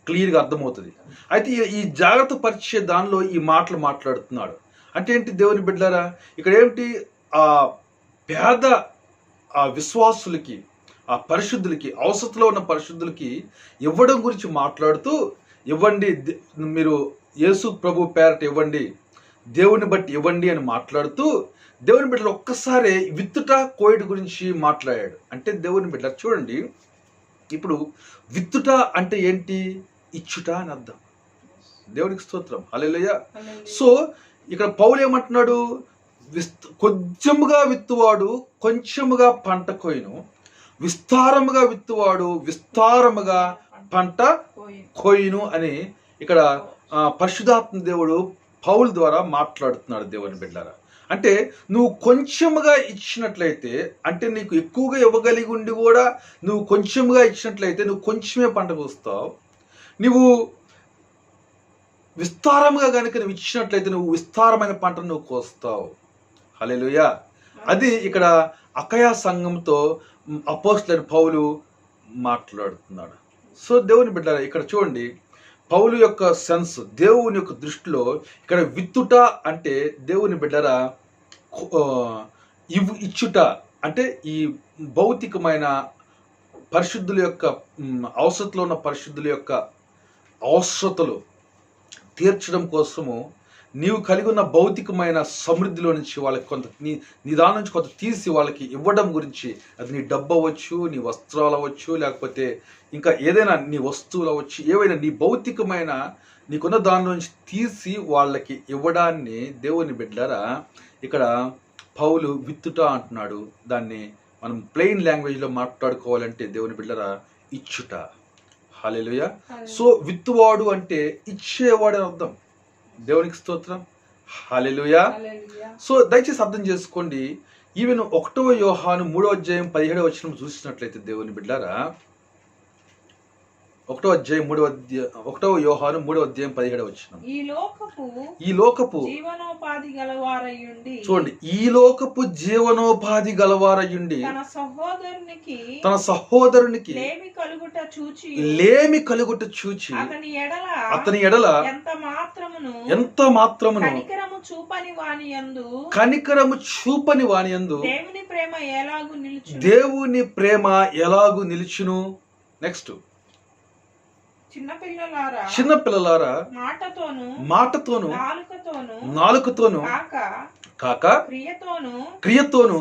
క్లియర్గా అర్థమవుతుంది. అయితే ఈ జాగ్రత్త పరిచే దానిలో ఈ మాటలు మాట్లాడుతున్నాడు. అంటే ఏంటి దేవుని బిడ్డలారా, ఇక్కడ ఏంటి, ఆ పేద విశ్వాసులకి, ఆ పరిశుద్ధులకి, అవసరతలో ఉన్న పరిశుద్ధులకి ఇవ్వడం గురించి మాట్లాడుతూ, ఇవ్వండి, మీరు యేసు ప్రభు పేరట ఇవ్వండి, దేవుని బట్టి ఇవ్వండి అని మాట్లాడుతూ దేవుని బిడ్డలు ఒక్కసారి విత్తుట కోయట గురించి మాట్లాడాడు. అంటే దేవుని బిడ్డ చూడండి, ఇప్పుడు విత్తుట అంటే ఏంటి? ఇచ్చుట అని అర్థం. దేవునికి స్తోత్రం, హల్లెలూయా. సో ఇక్కడ పౌలు ఏమంటున్నాడు? కొంచెముగా విత్తువాడు కొంచెముగా పంట కోయును, విస్తారముగా విత్తువాడు విస్తారముగా పంట కోయును అని ఇక్కడ పరిశుద్ధాత్మ దేవుడు పౌలు ద్వారా మాట్లాడుతున్నాడు. దేవుని బిడ్డలారా, అంటే నువ్వు కొంచెముగా ఇచ్చినట్లయితే, అంటే నీకు ఎక్కువగా ఇవ్వగలిగి ఉండి కూడా నువ్వు కొంచెముగా ఇచ్చినట్లయితే నువ్వు కొంచెమే పంట కోస్తావు. నువ్వు విస్తారముగా కనుక నువ్వు ఇచ్చినట్లయితే నువ్వు విస్తారమైన పంటను నువ్వు కోస్తావు. హల్లెలూయా. అది ఇక్కడ అకయా సంఘంతో అపోస్తలుడైన పౌలు మాట్లాడుతున్నాడు. సో దేవుని బిడ్డలారా, ఇక్కడ చూడండి పౌలు యొక్క సెన్స్, దేవుని యొక్క దృష్టిలో ఇక్కడ విత్తుట అంటే దేవుని బిడ్డలారా ఇచ్చుట అంటే ఈ భౌతికమైన పరిశుద్ధుల యొక్క అవసరతలో ఉన్న పరిశుద్ధుల యొక్క అవసరతలు తీర్చడం కోసము నీవు కలిగి ఉన్న భౌతికమైన సమృద్ధిలో నుంచి వాళ్ళకి కొంత నీ దాని నుంచి కొంత తీసి వాళ్ళకి ఇవ్వడం గురించి, అది నీ డబ్బు అవ్వచ్చు, నీ వస్త్రాలు అవ్వచ్చు, లేకపోతే ఇంకా ఏదైనా నీ వస్తువులు అవ్వచ్చు, ఏవైనా నీ భౌతికమైన నీకున్న దాని నుంచి తీసి వాళ్ళకి ఇవ్వడాన్ని దేవుని బిడ్డలారా ఇక్కడ పౌలు విత్తుట అంటున్నాడు. దాన్ని మనం ప్లెయిన్ లాంగ్వేజ్లో మాట్లాడుకోవాలంటే దేవుని బిడ్డలారా ఇచ్చుట. హల్లెలూయా. సో విత్తువాడు అంటే ఇచ్చేవాడు అని అర్థం. దేవునికి స్తోత్రం, హల్లెలూయా. సో దయచేసి అర్థం చేసుకోండి. ఈవెన్ 1 యోహాను 3వ అధ్యాయం 17వ వచనం చూసినట్లయితే దేవుని బిడ్డలారా, 1 యోహాను 3వ అధ్యాయం 17వ వచనం, ఈ లోకపు జీవనోపాధి గలవారయుండి, చూడండి, ఈ లోకపు జీవనోపాధి గలవారయుండి తన సహోదరునికి లేమి కలుగుట చూచి అతని ఎడల ఎంత మాత్రమును కనికరము చూపని వానియందు దేవుని ప్రేమ ఎలాగు నిలుచును. నెక్స్ట్, చిన్నపిల్లలారా మాటతోను నాలుకతోను కాక క్రియతోను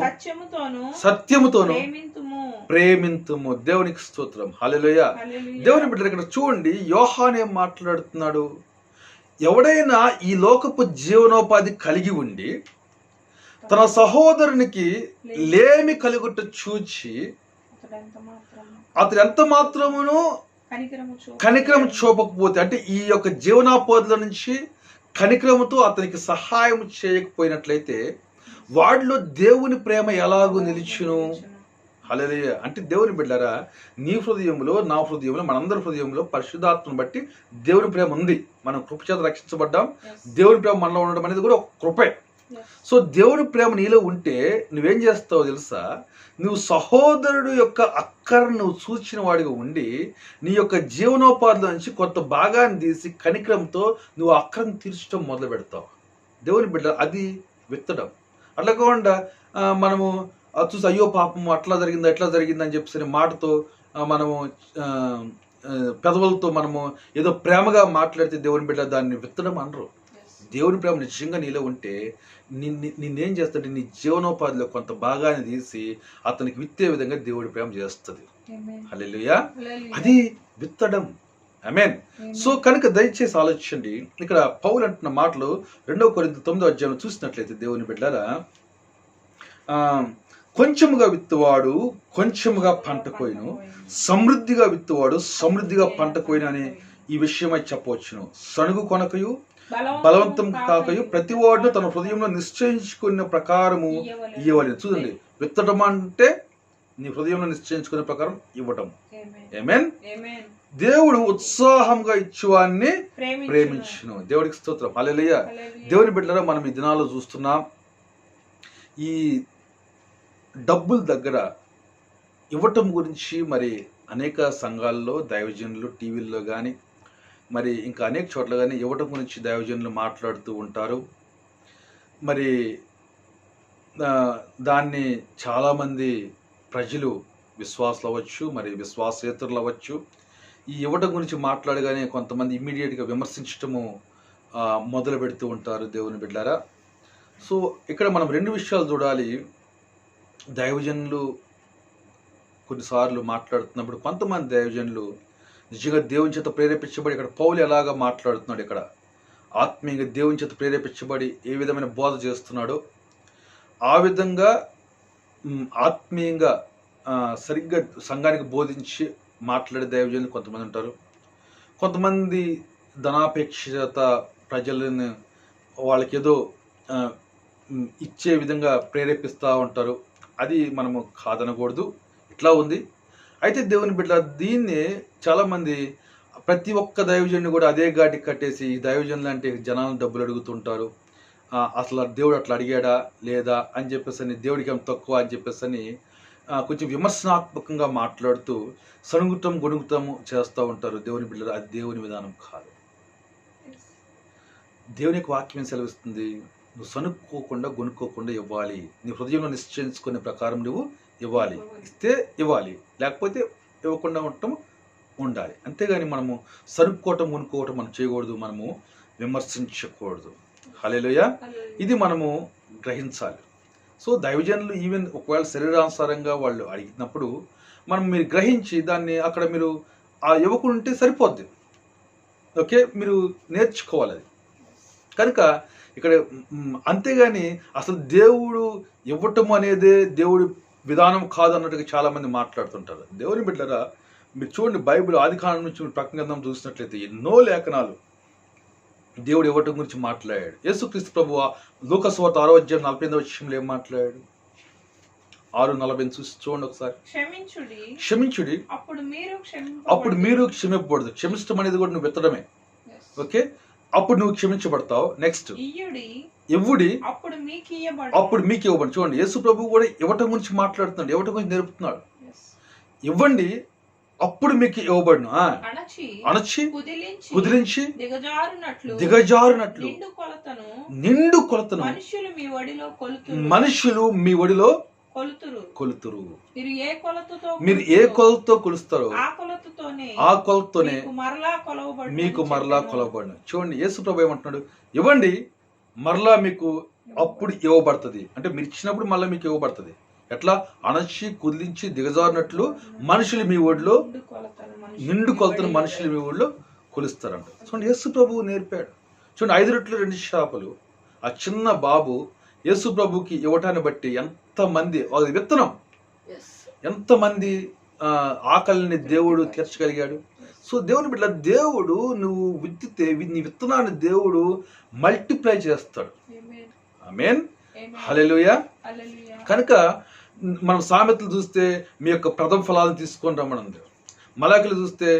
సత్యముతోను ప్రేమింతుము. దేవునికి స్తోత్రం, హల్లెలూయా. దేవుని బిడ్డలు ఇక్కడ చూడండి, యోహాను ఏం మాట్లాడుతున్నాడు? ఎవడైనా ఈ లోకపు జీవనోపాధి కలిగి ఉండి తన సహోదరునికి లేమి కలుగుట చూచి అతడు ఎంత మాత్రమును కనికరం చూపకపోతే, అంటే ఈ యొక్క జీవనోపాధిలో నుంచి కనికరముతో అతనికి సహాయం చేయకపోయినట్లయితే వాడిలో దేవుని ప్రేమ ఎలాగూ నిలిచును. హల్లెలూయా. అంటే దేవుని బిడ్డలారా, నీ హృదయంలో నా హృదయంలో మనందరి హృదయంలో పరిశుద్ధాత్మను బట్టి దేవుని ప్రేమ ఉంది. మనం కృప చేత రక్షించబడ్డాం. దేవుని ప్రేమ మనలో ఉండడం అనేది కూడా ఒక కృపే. సో దేవుని ప్రేమ నీలో ఉంటే నువ్వేం చేస్తావో తెలుసా? నువ్వు సహోదరుడు యొక్క అక్కరను నువ్వు చూచిన వాడిగా ఉండి నీ యొక్క జీవనోపాధిలో నుంచి కొంత భాగాన్ని తీసి కనికరంతో నువ్వు అక్కరను తీర్చడం మొదలు పెడతావు. దేవుని బిడ్డ, అది విత్తడం. అట్లా కాకుండా మనము చూసి అయ్యో పాపము అట్లా జరిగిందా ఎట్లా జరిగిందని చెప్పేసి మాటతో మనము పెదవులతో మనము ఏదో ప్రేమగా మాట్లాడితే దేవుని బిడ్డ దాన్ని విత్తడం అనరు. దేవుని ప్రేమ నిజంగా నీలో ఉంటే నిన్నేం చేస్తుంటే నీ జీవనోపాధిలో కొంత భాగాన్ని తీసి అతనికి విత్తే విధంగా దేవుడి ప్రేమ చేస్తుంది. హల్లెలూయా. అది విత్తడం. ఆమేన్. సో కనుక దయచేసి ఆలోచించండి. ఇక్కడ పౌలు అంటున్న మాటలు 2 కొరింథీ 9వ అధ్యాయంలో చూసినట్లయితే దేవుని బిడ్డలారా, కొంచెముగా విత్తువాడు కొంచెముగా పంట కోయును, సమృద్ధిగా విత్తువాడు సమృద్ధిగా పంట కోయును అనే ఈ విషయమై చెప్పవచ్చును. సణుగు కొనకయు బలవంతం కాకయు ప్రతి వాడు తన హృదయంలో నిశ్చయించుకున్న ప్రకారము ఇవ్వలేదు. చూడండి, విత్తడం అంటే నీ హృదయంలో నిశ్చయించుకునే ప్రకారం ఇవ్వటం. ఆమేన్. దేవుడు ఉత్సాహంగా ఇచ్చేవాడిని ప్రేమించును. దేవుడికి స్తోత్రం, హల్లెలూయా. దేవుని బిడ్డలారా, మనం ఈ దినాల్లో చూస్తున్నాం, ఈ డబ్బుల దగ్గర ఇవ్వటం గురించి మరి అనేక సంఘాల్లో దైవజనులు టీవీల్లో కానీ మరి ఇంకా అనేక చోట్ల కానీ ఇవ్వటం గురించి దైవజనులు మాట్లాడుతూ ఉంటారు. మరి దాన్ని చాలామంది ప్రజలు విశ్వాసులు అవ్వచ్చు, మరి విశ్వాసేతరులు అవ్వచ్చు, ఈ ఇవ్వటం గురించి మాట్లాడగానే కొంతమంది ఇమ్మీడియట్గా విమర్శించటము మొదలు పెడుతూ ఉంటారు. దేవుని బిడ్డలారా, సో ఇక్కడ మనం 2 విషయాలు చూడాలి. దైవజనులు కొన్నిసార్లు మాట్లాడుతున్నప్పుడు కొంతమంది దైవజనులు నిజంగా దేవుని చేత ప్రేరేపించబడి, ఇక్కడ పౌలు ఎలాగా మాట్లాడుతున్నాడు, ఇక్కడ ఆత్మీయంగా దేవుని చేత ప్రేరేపించబడి ఏ విధమైన బోధ చేస్తున్నాడో ఆ విధంగా ఆత్మీయంగా సరిగ్గా సంఘానికి బోధించి మాట్లాడే దైవజనులు కొంతమంది ఉంటారు. కొంతమంది ధనాపేక్షత ప్రజలను వాళ్ళకి ఏదో ఇచ్చే విధంగా ప్రేరేపిస్తూ ఉంటారు. అది మనము కాదనకూడదు, ఇట్లా ఉంది. అయితే దేవుని బిడ్డ, దీన్ని చాలామంది ప్రతి ఒక్క దైవజనుని కూడా అదే ఘాటికి కట్టేసి ఈ దైవజనులు అంటే జనాలను డబ్బులు అడుగుతుంటారు, అసలు దేవుడు అట్లా అడిగాడా లేదా అని చెప్పేసి అని, దేవుడికి ఏం తక్కువ అని చెప్పేసి అని కొంచెం విమర్శనాత్మకంగా మాట్లాడుతూ సణుగుటం గొణుగుతము చేస్తూ ఉంటారు దేవుని బిడ్డలు. అది దేవుని విధానం కాదు. దేవుని యొక్క వాక్యం సెలవిస్తుంది, నువ్వు సణుక్కోకుండా గొనుక్కోకుండా ఇవ్వాలి, నీ హృదయంలో నిశ్చయించుకునే ప్రకారం నువ్వు ఇవ్వాలి. ఇస్తే ఇవ్వాలి, లేకపోతే ఇవ్వకుండా ఉండటం ఉండాలి. అంతేగాని మనము సరుక్కోవటం కొనుక్కోవటం మనం చేయకూడదు, మనము విమర్శించకూడదు. హల్లెలూయా. ఇది మనము గ్రహించాలి. సో దైవజనులు ఈవెన్ ఒకవేళ శరీరానుసారంగా వాళ్ళు అడిగినప్పుడు మీరు గ్రహించి దాన్ని అక్కడ మీరు ఆ ఇవ్వకుంటే సరిపోద్ది. ఓకే, మీరు నేర్చుకోవాలి అది. కనుక ఇక్కడ అంతేగాని అసలు దేవుడు ఇవ్వటం అనేదే దేవుడి విధానం కాదన్నట్టుగా చాలామంది మాట్లాడుతుంటారు. దేవుని బిడ్డరా, మీరు చూడండి, బైబిల్ ఆదికాండం నుంచి మీరు ప్రకటన గ్రంథం చూసినట్లయితే ఎన్నో లేఖనాలు దేవుడు ఇవ్వటం గురించి మాట్లాడాడు. యేసుక్రీస్తు ప్రభువు లూకా సువార్త 6వ అధ్యాయం 48వ వచనంలో ఏం మాట్లాడాడు? 6:40 చూసి చూడండి ఒకసారి. క్షమించుడి, అప్పుడు మీరు క్షమింపబడదు. క్షమించడం అనేది కూడా నువ్వు ఎత్తడమే. ఓకే, అప్పుడు నువ్వు క్షమించబడతావు. నెక్స్ట్ ఇవ్వుడి, అప్పుడు మీకు ఇవ్వబడి. చూడండి, యేసు ప్రభు కూడా ఇవ్వటం గురించి మాట్లాడుతున్నాడు, ఇవ్వటం గురించి నేర్పుతున్నాడు. ఇవ్వండి, అప్పుడు మీకు ఇవ్వబడును. అణచి కుదిరించి దిగజారునట్లు నిండు కొలతను మనుషులు మీ ఒడిలో కొలుతురు. మీరు ఏ కొలతో కొలుస్తారో ఆ కొలతోనే మీకు మరలా కొలవబడును. చూడండి, యేసు ప్రభు ఏమంటున్నాడు? ఇవ్వండి, మరలా మీకు అప్పుడు ఇవ్వబడుతుంది. అంటే మీరు ఇచ్చినప్పుడు మళ్ళీ మీకు ఇవ్వబడుతుంది. ఎట్లా? అణచి కుదిలించి దిగజారినట్లు మనుషులు మీ ఒడిలో నిండు కొలతను మనుషులు మీ ఒడిలో కొలుస్తారంట. చూడండి, యేసు ప్రభువు నేర్పాడు. చూడండి, 5 రొట్టెలు 2 చేపలు ఆ చిన్న బాబు యేసు ప్రభుకి ఇవ్వటాన్ని బట్టి ఎంతమంది, అది విత్తనం, ఎంతమంది ఆకలిని దేవుడు తీర్చగలిగాడు. సో దేవుని బిడ్డ, దేవుడు నువ్వు విత్తితే నీ విత్తనాన్ని దేవుడు మల్టిప్లై చేస్తాడు. ఆమేన్, హల్లెలూయా. కనుక మనం సామెతలు చూస్తే మీ యొక్క ప్రథమ ఫలాలను తీసుకొని రమ్మని ఉంది. మలాకులు చూస్తే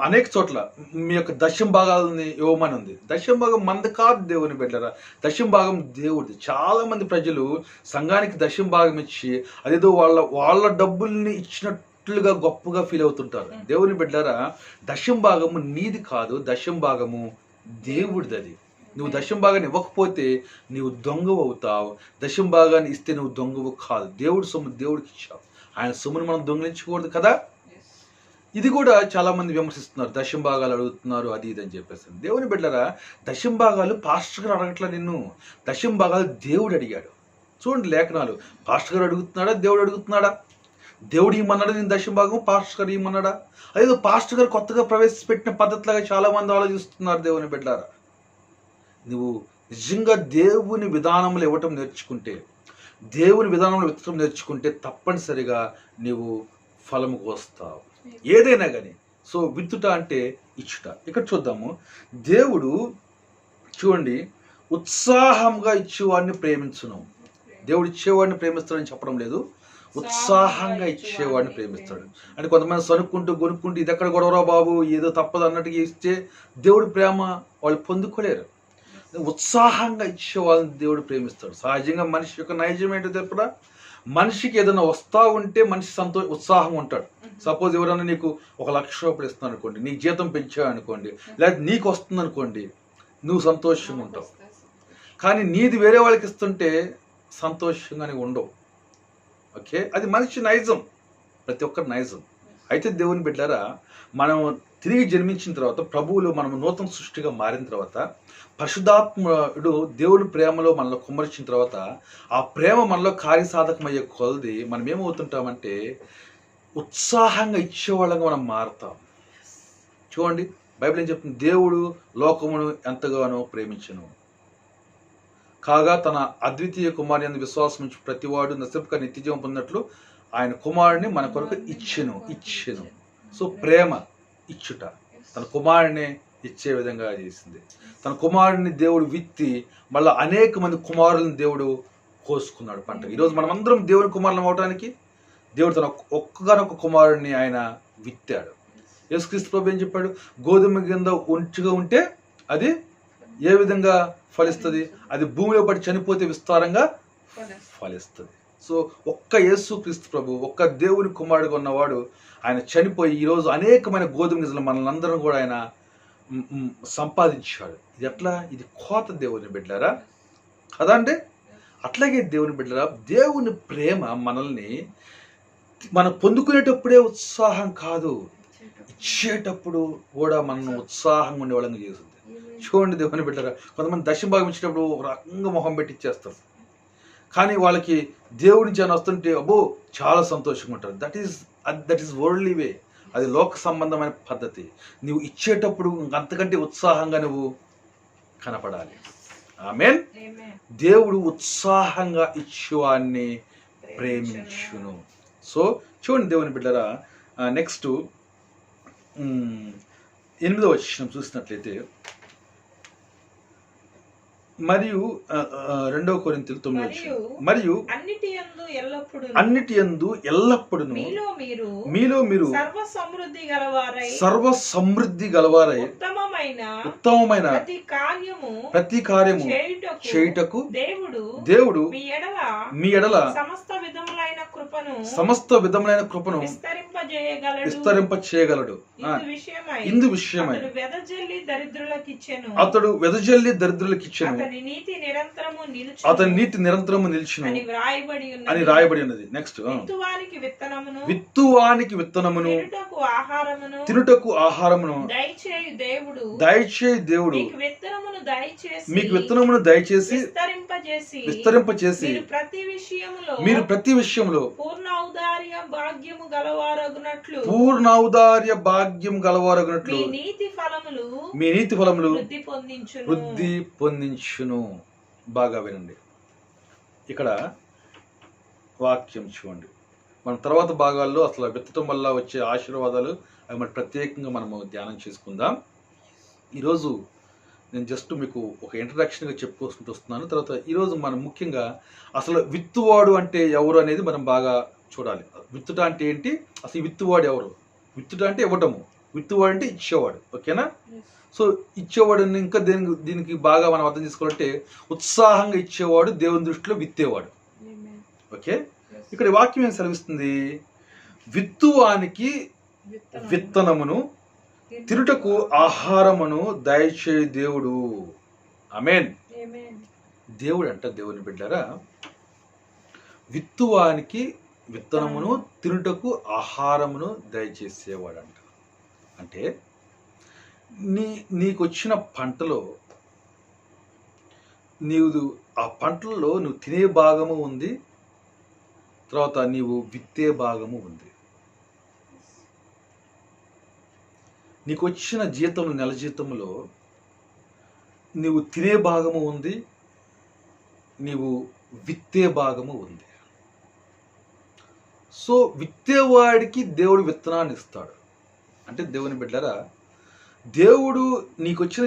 అనేక చోట్ల మీ యొక్క దశమ భాగాలని ఇవ్వమని ఉంది. దశమ భాగం మంది కాదు దేవుని బిడ్డరా, దశమ భాగం దేవుడిది. చాలా మంది ప్రజలు సంఘానికి దశమ భాగం ఇచ్చి అదేదో వాళ్ళ డబ్బుల్ని ఇచ్చినట్లుగా గొప్పగా ఫీల్ అవుతుంటారు. దేవుని బిడ్డరా, దశమ భాగము నీది కాదు, దశమ భాగము దేవుడిది. అది నువ్వు దశమ భాగాన్ని ఇవ్వకపోతే నీవు దొంగవు అవుతావు. దశమ భాగాన్ని ఇస్తే నువ్వు దొంగవు కాదు. దేవుడి సొమ్ము దేవుడికి ఇచ్చావు. ఆయన సొమ్మును మనం దొంగిలించకూడదు కదా. ఇది కూడా చాలా మంది విమర్శిస్తున్నారు, దశమ భాగాలు అడుగుతున్నారు అది ఇది అని చెప్పేసి. దేవుని బిడ్డరా, దశమ భాగాలు పాస్టర్ గారు అడగట్లా నిన్ను, దశమ భాగాలు దేవుడు అడిగాడు. చూడండి లేఖనాలు, పాస్టర్ గారు అడుగుతున్నాడా, దేవుడు అడుగుతున్నాడా? దేవుడు ఇమ్మన్నాడా నేను దశమ భాగం, పాస్టర్ గారు ఇమ్మన్నాడా? అదేదో పాస్టర్ గారు కొత్తగా ప్రవేశపెట్టిన పద్ధతిలాగా చాలా మంది ఆలోచిస్తున్నారు. దేవుని బిడ్డరా, నువ్వు నిజంగా దేవుని విధానంలో ఇవ్వటం నేర్చుకుంటే, దేవుని విధానంలో విత్తడం నేర్చుకుంటే తప్పనిసరిగా నీవు ఫలము కోస్తావు, ఏదైనా కానీ. సో విత్తుట అంటే ఇచ్చుట. ఇక్కడ చూద్దాము, దేవుడు చూడండి ఉత్సాహంగా ఇచ్చేవాడిని ప్రేమించును. దేవుడు ఇచ్చేవాడిని ప్రేమిస్తాడని చెప్పడం లేదు, ఉత్సాహంగా ఇచ్చేవాడిని ప్రేమిస్తాడు. అంటే కొంతమంది సనుక్కుంటూ గొనుక్కుంటూ ఇది ఎక్కడ గొడవరా బాబు, ఏదో తప్పదు అన్నట్టుగా ఇస్తే దేవుడి ప్రేమ వాళ్ళు పొందుకోలేరు. ఉత్సాహంగా ఇచ్చే వాళ్ళని దేవుడు ప్రేమిస్తాడు. సహజంగా మనిషి యొక్క నైజం ఏంటో తెలుపురా, మనిషికి ఏదైనా వస్తా ఉంటే మనిషి ఉత్సాహం ఉంటాడు. సపోజ్ ఎవరైనా నీకు 1,00,000 రూపాయలు ఇస్తున్నాను అనుకోండి, నీ జీతం పెంచావు అనుకోండి, లేదా నీకు వస్తుంది అనుకోండి, నువ్వు సంతోషంగా ఉంటావు. కానీ నీది వేరే వాళ్ళకి ఇస్తుంటే సంతోషంగానే ఉండవు. ఓకే, అది మనిషి నైజం, ప్రతి ఒక్కరి నైజం. అయితే దేవుని బిడ్డలారా, మనం తిరిగి జన్మించిన తర్వాత, ప్రభువులో మనం నూతన సృష్టిగా మారిన తర్వాత, పరిశుద్ధాత్ముడు దేవుని ప్రేమలో మనలో కుమ్మరించిన తర్వాత, ఆ ప్రేమ మనలో కార్యసాధకమయ్యే కొలది మనం ఏమవుతుంటామంటే ఉత్సాహంగా ఇచ్చేవాళ్ళంగా మనం మారుతాం. చూడండి బైబిల్ ఏం చెప్తుంది, దేవుడు లోకమును ఎంతగానో ప్రేమించెను కాగా తన అద్వితీయ కుమారుని యందు విశ్వాసం ఉంచి ప్రతివాడు నశింపక నిత్యజీవం పొందినట్లు ఆయన కుమారుని మన కొరకు ఇచ్చెను. సో ప్రేమ ఇచ్చుట, తన కుమారుని ఇచ్చే విధంగా చేసింది. తన కుమారుని దేవుడు విత్తి మళ్ళీ అనేక మంది కుమారులను దేవుడు కోసుకున్నాడు పంట. ఈరోజు మనమందరం దేవుని కుమారులం అవడానికి దేవుడు తన ఒక్కగానొక్క కుమారుడిని ఆయన విత్తాడు. యేసుక్రీస్తు ప్రభు ఏం చెప్పాడు, గోధుమ కింద ఒంటిగా ఉంటే అది ఏ విధంగా ఫలిస్తుంది, అది భూమిలో పడి చనిపోతే విస్తారంగా ఫలిస్తుంది. సో ఒక్క యేసుక్రీస్తు ప్రభు, ఒక్క దేవుని కుమారుడుగా ఉన్నవాడు ఆయన చనిపోయి ఈరోజు అనేకమైన గోధుమ గింజలు మనల్ని కూడా ఆయన సంపాదించాడు. ఇది ఎట్లా? ఇది కోత దేవుని బిడ్డలారా కదా అంటే. అట్లాగే దేవుని బిడ్డలారా, దేవుని ప్రేమ మనల్ని మనం పొందుకునేటప్పుడే ఉత్సాహం కాదు, ఇచ్చేటప్పుడు కూడా మనం ఉత్సాహంగా ఉండే వాళ్ళని చేస్తుంది. చూడండి దేవుని బిడ్డలారా, కొంతమంది దశమ భాగం ఇచ్చేటప్పుడు ఒక రకంగా మొహం పెట్టి ఇచ్చేస్తారు, కానీ వాళ్ళకి దేవుడి జనం వస్తుంటే అబ్బో చాలా సంతోషంగా ఉంటారు. దట్ ఈస్ వరల్డ్లీ వే, అది లోక సంబంధమైన పద్ధతి. నువ్వు ఇచ్చేటప్పుడు అంతకంటే ఉత్సాహంగా నువ్వు కనపడాలి. ఆమేన్. దేవుడు ఉత్సాహంగా ఇచ్చేవాడిని ప్రేమించును. సో చూడండి దేవుని బిడ్డరా, నెక్స్ట్ 8వ వచనం చూసినట్లయితే, మరియు 2 కొరింథీయులు 9 మరియు అన్నిటి యందు ఎల్లప్పుడూ మీలో మీరు సర్వ సమృద్ధి గలవారై ఉత్తమమైన ప్రతి కార్యము చేయుటకు దేవుడు మీ ఎడల సమస్త విధములైన కృపను విస్తరింప చేయగలడు. ఇందు విషయమై అతడు వెదజల్లి దరిద్రులకు ఇచ్చెను, అతని నీతి నిరంతరము నిలిచును అని రాయబడి ఉన్నది. నెక్స్ట్, విత్తువానికి విత్తనమును తినుటకు ఆహారమును దయచేయు దేవుడు మీకు విత్తనమును దయచేసి విస్తరింపచేసి మీరు ప్రతి విషయంలో పూర్ణ ఔదార్య భాగ్యము గలవారగునట్లు మీ నీతి ఫలములు వృద్ధి పొందించును. బాగా వినండి, ఇక్కడ వాక్యం చూడండి. మన తర్వాత భాగాల్లో అసలు విత్తడం వల్ల వచ్చే ఆశీర్వాదాలు అవి మరి ప్రత్యేకంగా మనము ధ్యానం చేసుకుందాం. ఈరోజు నేను జస్ట్ మీకు ఒక ఇంట్రడక్షన్గా చెప్పుకుంటూ వస్తున్నాను. తర్వాత ఈరోజు మనం ముఖ్యంగా అసలు విత్తువాడు అంటే ఎవరు అనేది మనం బాగా చూడాలి. విత్తుట అంటే ఏంటి, అసలు విత్తువాడు ఎవరు? విత్తుట అంటే ఇవ్వటము, విత్తువాడు అంటే ఇచ్చేవాడు. ఓకేనా? సో ఇచ్చేవాడు ఇంకా దీనికి బాగా మనం అర్థం చేసుకోవాలంటే ఉత్సాహంగా ఇచ్చేవాడు దేవుని దృష్టిలో విత్తేవాడు. ఓకే, ఇక్కడ వాక్యం ఏం సెలవిస్తుంది, విత్తువానికి విత్తనమును తిరుటకు ఆహారమును దయచేయు దేవుడు. ఆమేన్. దేవుడు అంట దేవుని బిడ్డరా, విత్తువానికి విత్తనమును తిరుటకు ఆహారమును దయచేసేవాడంట. అంటే నీకు వచ్చిన పంటలో ఆ పంటల్లో నువ్వు తినే భాగము ఉంది, తర్వాత నీవు విత్తే భాగము ఉంది. నీకు వచ్చిన జీతము నెల జీతములో నీవు తినే భాగము ఉంది, నీవు విత్తే భాగము ఉంది. సో విత్తేవాడికి దేవుడు విత్తనాన్ని ఇస్తాడు. అంటే దేవుని బిడ్డరా, దేవుడు నీకు వచ్చిన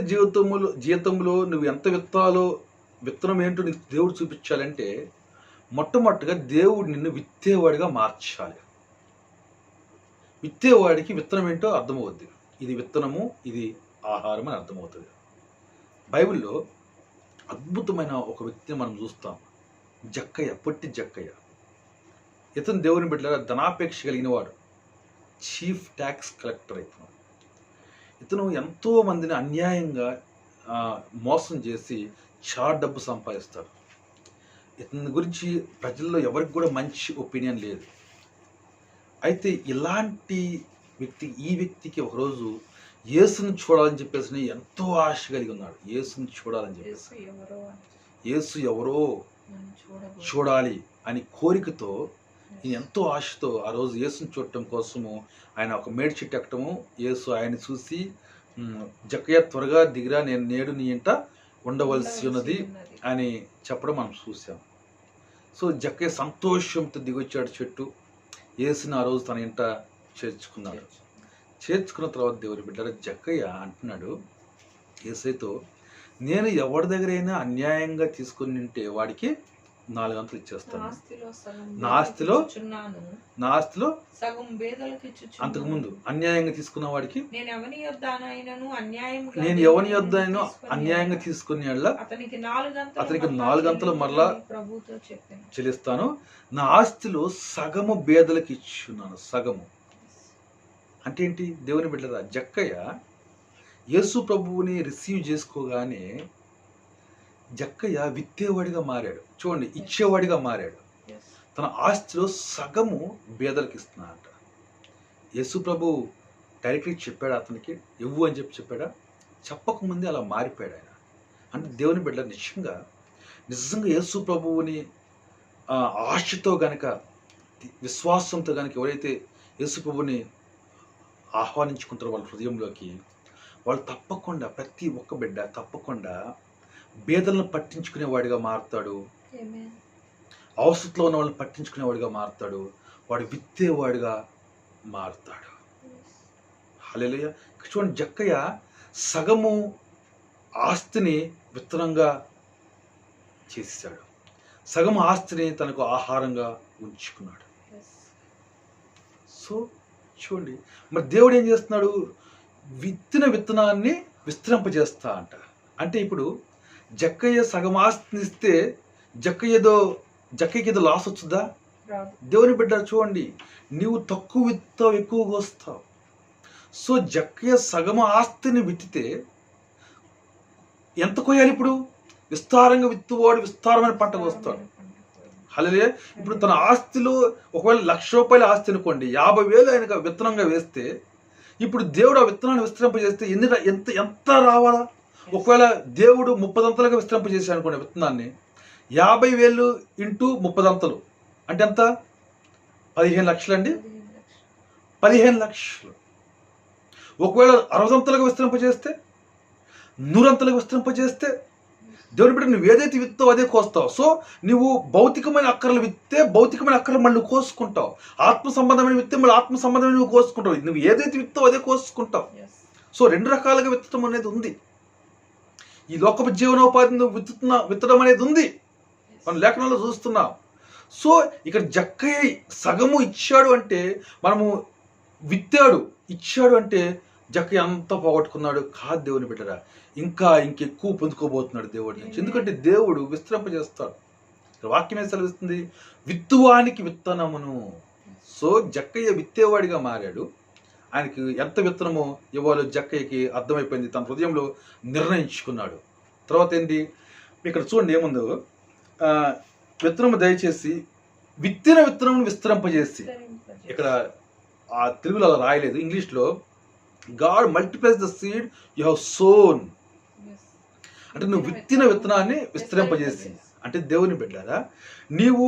జీవితంలో నువ్వు ఎంత విత్తాలో, విత్తనం ఏంటో నీకు దేవుడు చూపించాలంటే మొట్టమొదటిగా దేవుడు నిన్ను విత్తేవాడిగా మార్చాలి. విత్తేవాడికి విత్తనం ఏంటో అర్థమవుద్ది. ఇది విత్తనము, ఇది ఆహారం అని అర్థమవుతుంది. బైబిల్లో అద్భుతమైన ఒక వ్యక్తిని మనం చూస్తాం, జక్కయ్య, పొట్టి జక్కయ్య. ఇతను దేవుని బిడ్డలారా ధనాపేక్ష కలిగిన వాడు, చీఫ్ ట్యాక్స్ కలెక్టర్. ఇతను ఎంతో మందిని అన్యాయంగా మోసం చేసి చాలా డబ్బు సంపాదిస్తాడు. ఇతని గురించి ప్రజల్లో ఎవరికి కూడా మంచి ఒపీనియన్ లేదు. అయితే ఇలాంటి ఈ వ్యక్తికి ఒకరోజు యేసుని చూడాలని చెప్పేసి ఎంతో ఆశ కలిగి ఉన్నాడు. యేసుని చూడాలని చెప్పేసి, యేసు ఎవరో చూడాలి అని కోరికతో ఈయన ఎంతో ఆశతో ఆ రోజు యేసుని చూడటం కోసము ఆయన ఒక మేడి చెట్టు ఎక్కటము, యేసు ఆయన చూసి జక్కయ్య త్వరగా దిగిరా, నేను నేడు నీ ఇంట ఉండవలసి ఉన్నది అని చెప్పడం మనం చూసాం. సో జక్కయ్య సంతోషంతో దిగొచ్చాడు చెట్టు, యేసుని ఆ రోజు తన ఇంట చేర్చుకున్నాడు. చేర్చుకున్న తర్వాత దేవుని బిడ్డల జక్కయ్య అంటున్నాడు యేసయ్యతో, నేను ఎవరి దగ్గరైనా అన్యాయంగా తీసుకుని ఉంటే వాడికి 4 గంటలు ఇచ్చేస్తాను. నా ఆస్తిలో సగం బేదలకు ఇచ్చుచున్నాను. అంతకుముందు అన్యాయంగా తీసుకున్న వాడికి నేను ఎవని యొద్దనైనను అన్యాయంగా తీసుకునే అతనికి 4 గంటలు మరలా ప్రభుతో చెప్పాను, చెల్లిస్తాను. నా ఆస్తిలో సగము బేదలకు ఇచ్చున్నాను. సగము అంటే ఏంటి? దేవుని బిడ్డరా, జక్కయ్య యేసు ప్రభువుని రిసీవ్ చేసుకోగానే జక్కయ్య విత్తేవాడిగా మారాడు. చూడండి, ఇచ్చేవాడిగా మారాడు. తన ఆస్తిలో సగము బేదలకు ఇస్తున్నాడంట. యేసు ప్రభు డైరెక్ట్గా చెప్పాడు అతనికి ఇవ్వు అని చెప్పాడా? చెప్పకముందే అలా మారిపోయాడు ఆయన. అంటే దేవుని బిడ్డ నిజంగా యేసు ప్రభువుని ఆశతో గనక, విశ్వాసంతో గనక ఎవరైతే యేసు ప్రభువుని ఆహ్వానించుకుంటారో వాళ్ళ హృదయంలోకి, వాళ్ళు తప్పకుండా ప్రతి ఒక్క బిడ్డ తప్పకుండా బేదలను పట్టించుకునేవాడిగా మారుతాడు. అవసరంలో ఉన్న వాళ్ళని పట్టించుకునేవాడిగా మారుతాడు. వాడు విత్తేవాడిగా మారుతాడు. హల్లెలూయా. చూడండి, జక్కయ్య సగము ఆస్తిని విత్తనంగా చేశాడు, సగము ఆస్తిని తనకు ఆహారంగా ఉంచుకున్నాడు. సో చూడండి, మరి దేవుడు ఏం చేస్తున్నాడు? విత్తిన విత్తనాన్ని విస్తరింపజేస్తా అంట. అంటే ఇప్పుడు జక్కయ్య సగం ఆస్తిని ఇస్తే జక్కయ్యకి ఏదో లాస్ వచ్చుద్దా? దేవుని బిడ్డ చూడండి, నీవు తక్కువ విత్తావు, ఎక్కువ కోస్తావు. సో జక్కయ్య సగం ఆస్తిని విత్తితే ఎంత కోయాలి? ఇప్పుడు విస్తారంగా విత్తువాడు విస్తారమైన పంట కోస్తాడు. హల్లెలూయా. ఇప్పుడు తన ఆస్తిలో ఒకవేళ ₹1,00,000 ఆస్తి అనుకోండి, 50,000 ఆయన విత్తనంగా వేస్తే, ఇప్పుడు దేవుడు ఆ విత్తనాన్ని విస్తరింపజేస్తే ఎంత రావాలా? ఒకవేళ దేవుడు 30 అంతలుగా విస్తరింపజేసాడు అనుకోండి విత్తనాన్ని, 50,000 ఇంటూ 30 అంతలు అంటే ఎంత? 15 లక్షలు అండి. 15 లక్షలు. ఒకవేళ 60 అంతలుగా విస్తరింపజేస్తే, 100 అంతలుగా విస్తరింపజేస్తే, దేవుని బిడ్డ నువ్వు ఏదైతే విత్తావు అదే కోస్తావు. సో నువ్వు భౌతికమైన అక్కర్లు విత్తే భౌతికమైన అక్కర్లు మళ్ళీ నువ్వు కోసుకుంటావు. ఆత్మ సంబంధమైన విత్తే మళ్ళీ ఆత్మ సంబంధమైన నువ్వు కోసుకుంటావు. నువ్వు ఏదైతే విత్తావు అదే కోసుకుంటావు. సో 2 రకాలుగా విత్తడం అనేది ఉంది. ఈ లోకపు జీవనోపాధిని నువ్వు విత్తడం అనేది ఉంది, మనం లేఖనాల్లో చూస్తున్నాం. సో ఇక్కడ జక్కయ్య సగము ఇచ్చాడు అంటే, మనము విత్తాడు ఇచ్చాడు అంటే జక్కయ్య అంతా పోగొట్టుకున్నాడు కాదు. దేవుని బిడ్డరా, ఇంకెక్కువ పొందుకోబోతున్నాడు దేవుడి నుంచి. ఎందుకంటే దేవుడు విస్తరింపజేస్తాడు. వాక్యమే సెలవిస్తుంది, విత్తువానికి విత్తనమును. సో జక్కయ్య విత్తేవాడిగా మారాడు. ఆయనకి ఎంత విత్తనమో ఇవ్వాలో జక్కయ్యకి అర్థమైపోయింది, తన హృదయంలో నిర్ణయించుకున్నాడు. తర్వాత ఏంటి? ఇక్కడ చూడండి ఏముందో, విత్తనము దయచేసి విత్తిన విత్తనమును విస్తరింపజేసి. ఇక్కడ ఆ తెలుగులో అలా రాయలేదు, ఇంగ్లీష్లో God multiplies the seed you have sown. అంటే నువ్వు విత్తిన విత్తనాన్ని విస్తరింపజేసి. అంటే దేవుని బిడ్డలారా, నీవు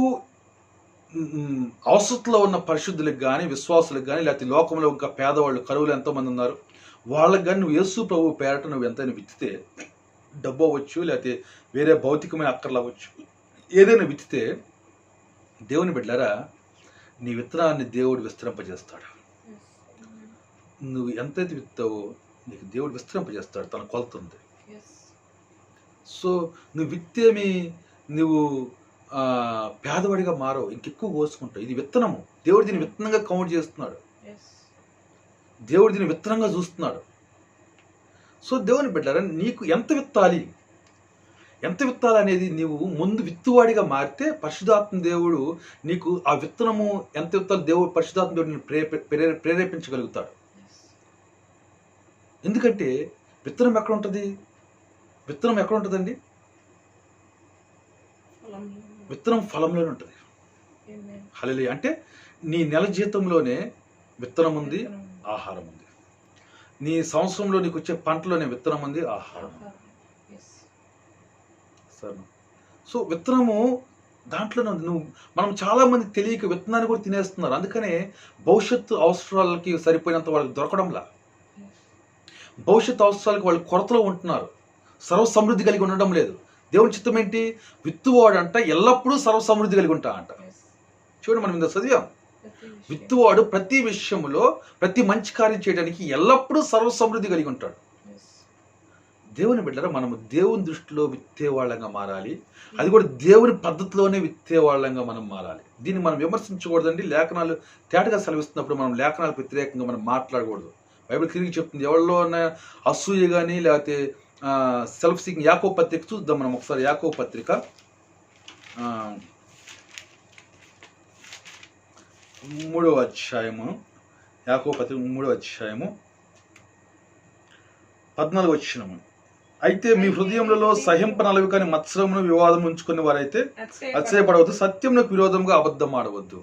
అవసరంలో ఉన్న పరిశుద్ధులకు కానీ, విశ్వాసులకు కానీ, లేకపోతే లోకంలో ఇంకా పేదవాళ్ళు, కరువులు ఎంతోమంది ఉన్నారు, వాళ్ళకి కానీ నువ్వు యేసు ప్రభు పేరట నువ్వు ఎంతైనా విత్తితే, డబ్బు అవ్వచ్చు, లేకపోతే వేరే భౌతికమైన అక్కర్లు అవ్వచ్చు, ఏదైనా విత్తితే, దేవుని బిడ్డలారా, నీ విత్తనాన్ని దేవుడు విస్తరింపజేస్తాడు. నువ్వు ఎంతైతే విత్తావో నీకు దేవుడు విస్తరింపజేస్తాడు, తన కొలత ఉంది. సో నువ్వు విత్తేమి నువ్వు పేదవాడిగా మారవు, ఇంకెక్కువ కోసుకుంటావు. ఇది విత్తనము. దేవుడు దీన్ని విత్తనంగా కౌంట్ చేస్తున్నాడు, దేవుడు దీన్ని విత్తనంగా చూస్తున్నాడు. సో దేవుని బిడ్డలారా, నీకు ఎంత విత్తాలి అనేది నీవు ముందు విత్తువాడిగా మారితే పరిశుద్ధాత్మ దేవుడు నీకు ఆ విత్తనము ఎంత విత్తాలి దేవుడు పరిశుద్ధాత్మ దేవుడు నేను ప్రేరేపించగలుగుతాడు. ఎందుకంటే విత్తనం ఎక్కడ ఉంటుంది? విత్తనం ఎక్కడ ఉంటుందండి? విత్తనం ఫలంలోనే ఉంటుంది. హల్లెలూయా. అంటే నీ నెల జీతంలోనే విత్తనం ఉంది, ఆహారం ఉంది. నీ సంవత్సరంలో నీకు వచ్చే పంటలోనే విత్తనం ఉంది, ఆహారం ఉంది. సో విత్తనము దాంట్లోనే ఉంది. మనం చాలా మంది తెలియక విత్తనాన్ని కూడా తినేస్తున్నారు. అందుకనే భవిష్యత్తు అవసరాలకి సరిపోయినంత వాళ్ళకి దొరకడంలా, భవిష్యత్తు అవసరాలకి వాళ్ళు కొరతలో ఉంటున్నారు, సర్వ సమృద్ధి కలిగి ఉండడం లేదు. దేవుని చిత్తం ఏంటి? విత్తువాడు అంట ఎల్లప్పుడూ సర్వ సమృద్ధి కలిగి ఉంటా అంట. చూడండి, మనం ఇంత చదివాం. విత్తువాడు ప్రతి విషయంలో ప్రతి మంచి కార్యం చేయడానికి ఎల్లప్పుడూ సర్వ సమృద్ధి కలిగి ఉంటాడు. దేవుని బిడ్డరా, మనము దేవుని దృష్టిలో విత్తేవాళ్ళంగా మారాలి. అది కూడా దేవుని పద్ధతిలోనే విత్తేవాళ్ళంగా మనం మారాలి. దీన్ని మనం విమర్శించకూడదండి. లేఖనాలు తేటగా సెలవిస్తున్నప్పుడు మనం లేఖనాలకు వ్యతిరేకంగా మనం మాట్లాడకూడదు. బైబిల్ తిరిగి చెప్తుంది, ఎవరిలో ఉన్న అసూయ కానీ లేకపోతే సెల్ఫ్ సీకింగ్. యాకోబు పత్రిక చూద్దాం మనం ఒకసారి. యాకోబు పత్రిక 3వ అధ్యాయము, యాకోబు పత్రిక 3వ అధ్యాయము 14వ వచనము. అయితే మీ హృదయములలో సహింపనలవి కానీ మత్సరమును వివాదం ఉంచుకునే వారైతే అతిశయపడవద్దు, సత్యమునకు విరోధంగా అబద్ధం ఆడవద్దు.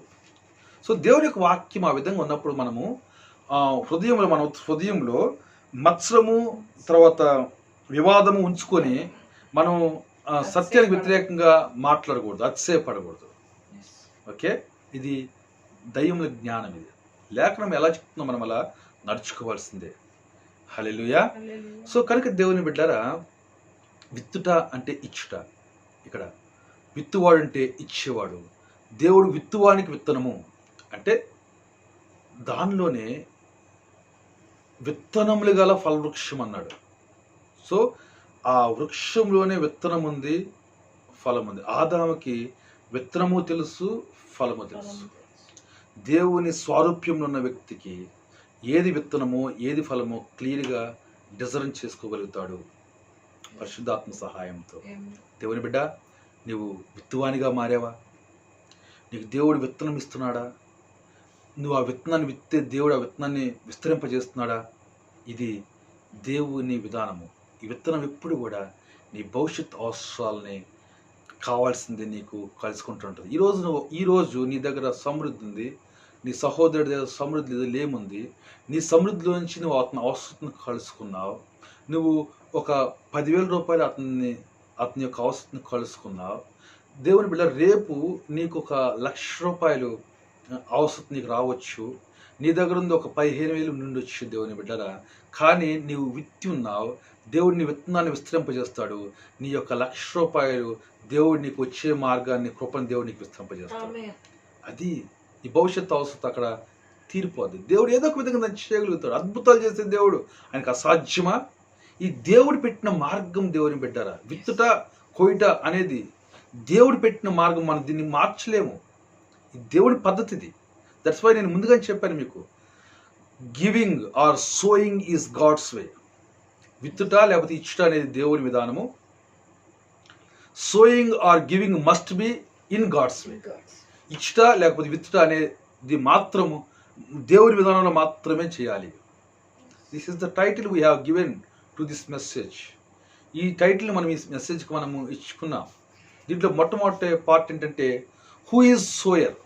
సో దేవుని యొక్క వాక్యం ఆ విధంగా ఉన్నప్పుడు మనము హృదయంలో మత్సరము తర్వాత వివాదము ఉంచుకొని మనం సత్యానికి వ్యతిరేకంగా మాట్లాడకూడదు, అతిశయపడకూడదు. ఓకే, ఇది దయ్యముల జ్ఞానం. ఇది లేఖనం ఎలా చెప్తుందో మనం అలా నడుచుకోవాల్సిందే. హల్లెలూయా. సో కనుక దేవుని బిడ్డారా, విత్తుట అంటే ఇచ్చుట. ఇక్కడ విత్తువాడు అంటే ఇచ్చేవాడు. దేవుడు విత్తువానికి విత్తనము అంటే దానిలోనే విత్తనములు గల ఫలవృక్షం అన్నాడు. సో ఆ వృక్షంలోనే విత్తనం ఉంది, ఫలం ఉంది. ఆదాముకి విత్తనము తెలుసు, ఫలము తెలుసు. దేవుని స్వారూప్యంలో ఉన్న వ్యక్తికి ఏది విత్తనమో ఏది ఫలమో క్లియర్గా డిజైన్ చేసుకోగలుగుతాడు పరిశుద్ధాత్మ సహాయంతో. దేవుని బిడ్డ, నువ్వు విత్తువానిగా మారావా? నీకు దేవుడు విత్తనం ఇస్తున్నాడా? నువ్వు ఆ విత్తనాన్ని విత్తే దేవుడు ఆ విత్తనాన్ని విస్తరింపజేస్తున్నాడా? ఇది దేవుని విధానము. ఈ విత్తనం ఎప్పుడు కూడా నీ భవిష్యత్ అవసరాలని కావాల్సింది నీకు కలుసుకుంటుంటుంది. ఈరోజు నీ దగ్గర సమృద్ధి ఉంది, నీ సహోదరుడి దగ్గర సమృద్ధి లేముంది. నీ సమృద్ధిలో నుంచి నువ్వు అతని అవసరం కలుసుకున్నావు. నువ్వు ఒక 10,000 రూపాయలు అతని యొక్క అవసరం కలుసుకున్నావు. దేవుని బిడ్డ, రేపు నీకు ఒక 1,00,000 రూపాయలు అవసరం నీకు రావచ్చు. నీ దగ్గర ఉంది ఒక 15,000 నుండొచ్చు దేవుని బిడ్డరా. కానీ నీవు విత్తి ఉన్నావు. దేవుడు నీ విత్తనాన్ని విస్తరింపజేస్తాడు. నీ యొక్క 1,00,000 రూపాయలు దేవుడు నీకు వచ్చే మార్గాన్ని, కృపను దేవుడు నీకు విస్తరింపజేస్తాడు. అది నీ భవిష్యత్తు అవసరం అక్కడ తీరిపోద్ది. దేవుడు ఏదో ఒక విధంగా దాన్ని చేయగలుగుతాడు. అద్భుతాలు చేసే దేవుడు. ఆయనకు అసాధ్యమా? ఈ దేవుడు పెట్టిన మార్గం దేవుని బిడ్డరా. విత్తుట కోయుట అనేది దేవుడు పెట్టిన మార్గం. మనం దీన్ని మార్చలేము. ఈ దేవుడి పద్ధతి ఇది. దట్స్ వై నేను ముందుగానే చెప్పాను మీకు, giving or sowing is God's way. విత్తుట లేకపోతే ఇచ్చుట అనేది దేవుని విధానము. Sowing or giving must be in God's way. ఇచ్చుట లేకపోతే విత్తుట అనేది మాత్రము దేవుని విధానంలో మాత్రమే చేయాలి. This is the title we have given to this message. ఈ టైటిల్ని మనం ఈ మెసేజ్కి మనము ఇచ్చుకున్నాం. దీంట్లో మొట్టమొదటి పార్ట్ ఏంటంటే, who is sower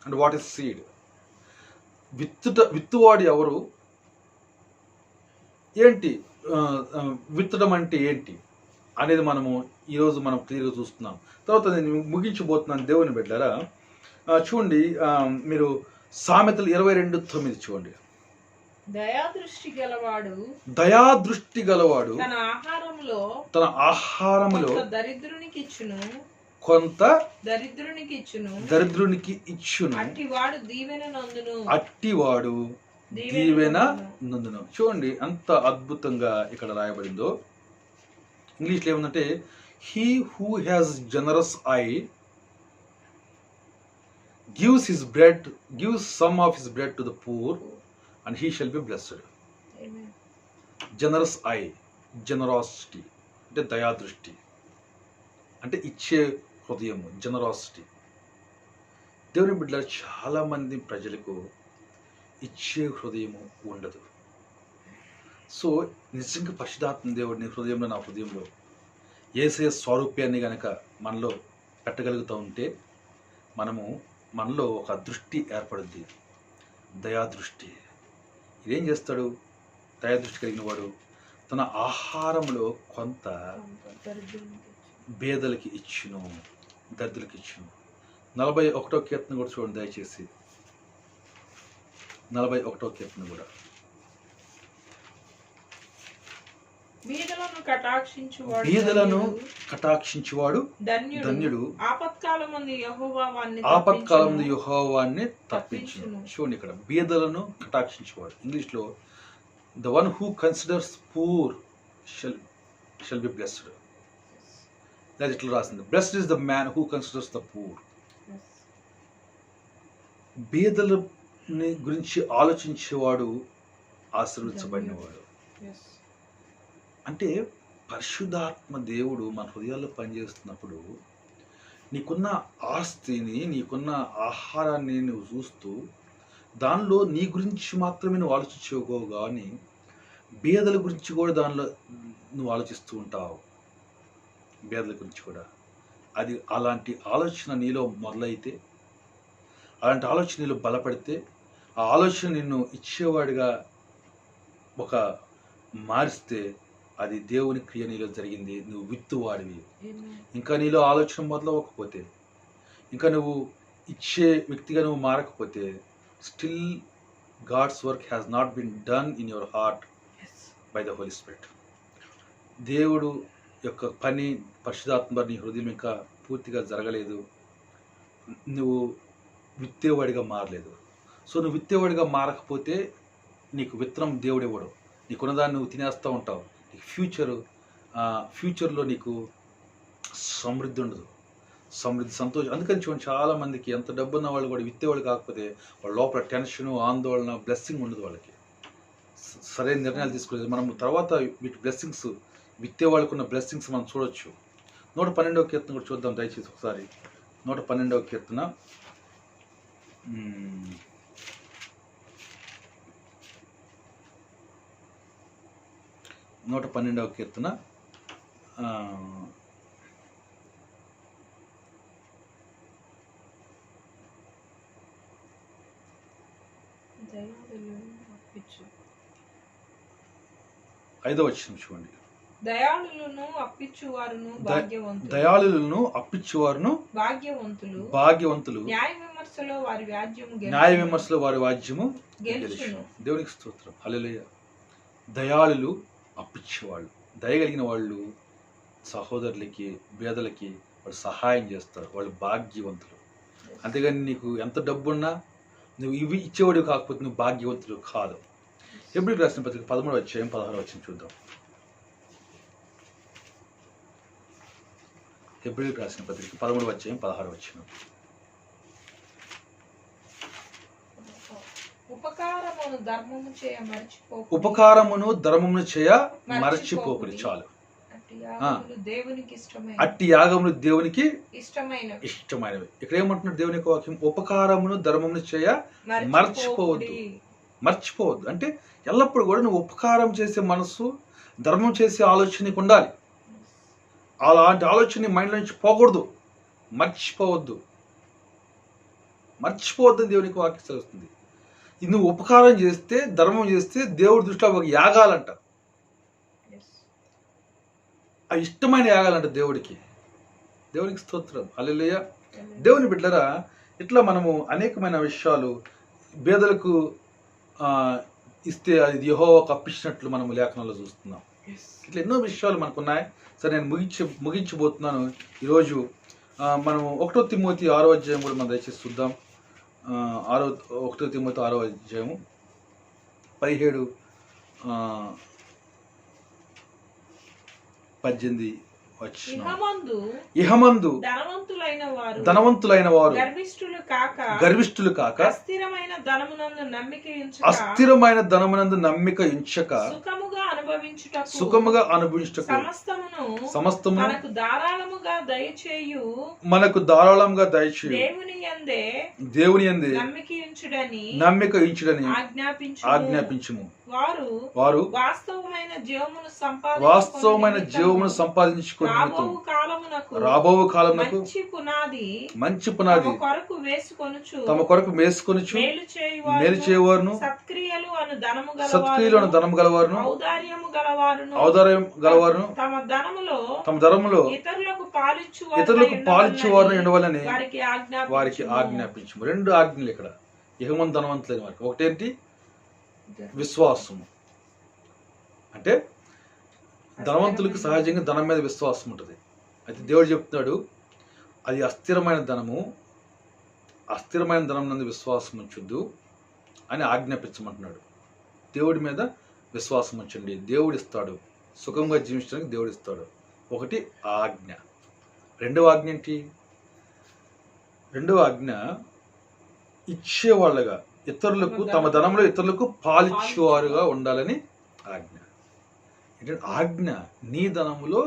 and what is seed. విత్తువాడు ఎవరు, ఏంటి విత్తడం అంటే ఏంటి అనేది మనము ఈరోజు మనం క్లియర్గా చూస్తున్నాం. తర్వాత నేను ముగించబోతున్నాను దేవుని బిడ్డలారా. చూడండి, మీరు సామెతలు 22:9 చూడండి. దయాదృష్టి గలవాడు తన ఆహారములో కొంత దరిద్రునికి ఇచ్చును, అట్టివాడు దీవెన నందును. చూడండి అంత అద్భుతంగా ఇక్కడ రాయబడిందో. ఇంగ్లీష్లో ఏముందంటే, he who has generous I gives some of his bread to the poor and he shall be blessed. Generous I, generosity అంటే దయాదృష్టి అంటే ఇచ్చే హృదయము, జనరాసిటీ. దేవుని బిడ్డలు, చాలా మంది ప్రజలకు ఇచ్చే హృదయము ఉండదు. సో నిజంగా పరిశుద్ధాత్మ దేవుడు నీ హృదయంలో, నా హృదయంలో యేసయ్య స్వరూప్యాన్ని కనుక మనలో పెట్టగలుగుతూ ఉంటే మనలో ఒక దృష్టి ఏర్పడుద్ది, దయాదృష్టి. ఇదేం చేస్తాడు? దయాదృష్టి కలిగిన వాడు తన ఆహారంలో కొంత పేదలకి ఇచ్చును. దరిద్రులకు ఇచ్చును. 41వ కీర్తన కూడా చూడండి దయచేసి. 41వ కీర్తన కూడా. బీదలను కటాక్షించువాడు బీదలను కటాక్షించువాడు ధన్యుడు. ధన్యుడు. ఆపత్కాలమందు యెహోవా వారిని ఆపత్కాలంలో తప్పించును. యెహోవాని తప్పించును. చూడండి ఇక్కడ బీదలను కటాక్షించేవాడు. ఇంగ్లీష్లో the one who considers poor shall be blessed. లేదా ఇట్లా రాసింది, blessed is the man who considers the poor. Yes. బీదలని గురించి ఆలోచించేవాడు ఆశీర్వదించబడినవాడు. Yes. అంటే పరిశుద్ధాత్మ దేవుడు మన హృదయాల్లో పనిచేస్తున్నప్పుడు నీకున్న ఆస్తిని, నీకున్న ఆహారాన్ని నువ్వు చూస్తూ దానిలో నీ గురించి మాత్రమే నువ్వు ఆలోచించుకో, కానీ బీదల గురించి కూడా దానిలో నువ్వు ఆలోచిస్తూ ఉంటావు. బీదల గురించి కూడా అది అలాంటి ఆలోచన నీలో మొదలైతే, అలాంటి ఆలోచన నీలో బలపడితే, ఆ ఆలోచన నిన్ను ఇచ్చేవాడిగా ఒక మారిస్తే అది దేవుని క్రియ నీలో జరిగింది. నువ్వు విత్తువాడివి. Amen. ఇంకా నీలో ఆలోచన మొదలవ్వకపోతే, ఇంకా నువ్వు ఇచ్చే వ్యక్తిగా నువ్వు మారకపోతే, still God's work has not been done in your heart Yes. By the Holy Spirit. దేవుడు యొక్క పని పరిశుద్ధాత్మ నీ హృదయం ఇంకా పూర్తిగా జరగలేదు. నువ్వు విత్తేవాడిగా మారలేదు. సో నువ్వు విత్తేవాడిగా మారకపోతే నీకు విత్తనం దేవుడు ఇవ్వడు. నీకున్నదాన్ని నువ్వు తినేస్తూ ఉంటావు. నీకు ఫ్యూచర్లో నీకు సమృద్ధి ఉండదు, సమృద్ధి సంతోషం. అందుకని చూడండి, చాలామందికి ఎంత డబ్బు ఉన్న వాళ్ళు కూడా విత్తేవాళ్ళు కాకపోతే వాళ్ళ లోపల టెన్షను, ఆందోళన, బ్లెస్సింగ్ ఉండదు వాళ్ళకి. సరైన నిర్ణయాలు తీసుకోలేదు. మనం తర్వాత వీటి బ్లెస్సింగ్స్, విత్తేవాళ్ళకున్న బ్లెస్సింగ్స్ మనం చూడొచ్చు. 112వ కీర్తన కూడా చూద్దాం దయచేసి ఒకసారి. 112వ కీర్తన 112వ కీర్తన 5వ వచనం చూడండి. దయాళులను అప్పిచ్చువారును భాగ్యవంతులు. దయాళులను అప్పిచ్చువారును భాగ్యవంతులు. న్యాయ విమర్శలో వారి వ్యాజ్యము న్యాయ విమర్శలో వారి వాద్యము గెలుచును. దేవునికి స్తోత్రం. హల్లెలూయా. దయాళులు అప్పిచ్చేవాళ్ళు, దయగలిగిన వాళ్ళు సహోదరులకి, పేదలకి వాళ్ళు సహాయం చేస్తారు. వాళ్ళు భాగ్యవంతులు. అంతేగాని నీకు ఎంత డబ్బున్నా నువ్వు ఇవి ఇచ్చేవాడు కాకపోతే నువ్వు భాగ్యవంతులు కాదు. హెబ్రీయులకు రాసిన పత్రిక 13వ అధ్యాయం 16వ వచనం చూద్దాం. హెబ్రీయులకు రాసిన పత్రిక 13వ అధ్యాయం 16వ వచనం. ఉపకారమును ధర్మము చేయ మరచిపోకుడి. ఉపకారమును ధర్మమును చేయ మరచిపోకుడి. చాలు. అట్టి యాగములు దేవునికి ఇష్టమైనవి. ఇక్కడ ఏమంటున్నాడు దేవుని యొక్క వాక్యం? ఉపకారమును ధర్మమును చేయ మర్చిపోవద్దు. మర్చిపోవద్దు అంటే ఎల్లప్పుడూ కూడా నువ్వు ఉపకారం చేసే మనసు, ధర్మం చేసే ఆలోచన నీకు ఉండాలి. అలాంటి ఆలోచన మైండ్లో నుంచి పోకూడదు. మర్చిపోవద్దు. మర్చిపోవద్దని దేవునికి వాక్యం తెలుస్తుంది. ఇది నువ్వు ఉపకారం చేస్తే, ధర్మం చేస్తే దేవుడి దృష్టిలో ఒక యాగాలంట. ఆ ఇష్టమైన యాగాలంట దేవుడికి. దేవునికి స్తోత్రం. హల్లెలూయా. దేవుని బిడ్డలారా, ఇట్లా మనము అనేకమైన విషయాలు పేదలకు ఇస్తే అది యెహోవాకు అప్పించినట్లు మనము లేఖనంలో చూస్తున్నాం. ఇట్లా ఎన్నో విషయాలు మనకు ఉన్నాయి. సరే, నేను ముగించబోతున్నాను ఈరోజు. మనం 1 తిమోతి 6వ అధ్యాయం కూడా మనం దయచేసి చూద్దాం. 1 తిమోతి 6వ అధ్యాయము 17, 18 ఇహమందు ధనవంతులైన వారు గర్విష్ఠులు కాక అస్థిరమైన ధనమునందు నమ్మిక ఉంచక సుఖముగా అనుభవించుటకు సమస్తము మనకు ధారాళముగా దయచేయు దేవుని యందే నమ్మిక ఉంచుడని ఆజ్ఞాపించుము. వారు వాస్తవమైన జీవమును సంపాదించుకొని రాబో కాలమునకు మంచి పునాది తమ కొరకు వేసుకొనుచు మేలు చేయవారును సత్క్రియలు అను ధనము గలవారును ఔదార్యం గలవారును తమ ధనములో ఇతరులకు పాలిచ్చేవారును ఉండవాలని వారికి ఆజ్ఞాపించము. 2 ఆజ్ఞలు ఇక్కడ యెహోవా ధనవంతులైన వారికి. ఒకటేంటి? విశ్వాసము. అంటే ధనవంతులకు సహజంగా ధనం మీద విశ్వాసం ఉంటుంది. అయితే దేవుడు చెప్తున్నాడు అది అస్థిరమైన ధనము, అస్థిరమైన ధనం నందు విశ్వాసం ఉంచొద్దు అని ఆజ్ఞాపించమంటున్నాడు. దేవుడి మీద విశ్వాసం ఉంచండి, దేవుడు ఇస్తాడు. సుఖంగా జీవించడానికి దేవుడు ఇస్తాడు. ఒకటి ఆజ్ఞ. రెండవ ఆజ్ఞ ఏంటి? రెండవ ఆజ్ఞ ఇచ్చేవాళ్ళగా, ఇతరులకు తమ ధనంలో ఇతరులకు పాలిచ్చేవారుగా ఉండాలని ఆజ్ఞ. ఏంటంటే ఆజ్ఞ నీ ధనములో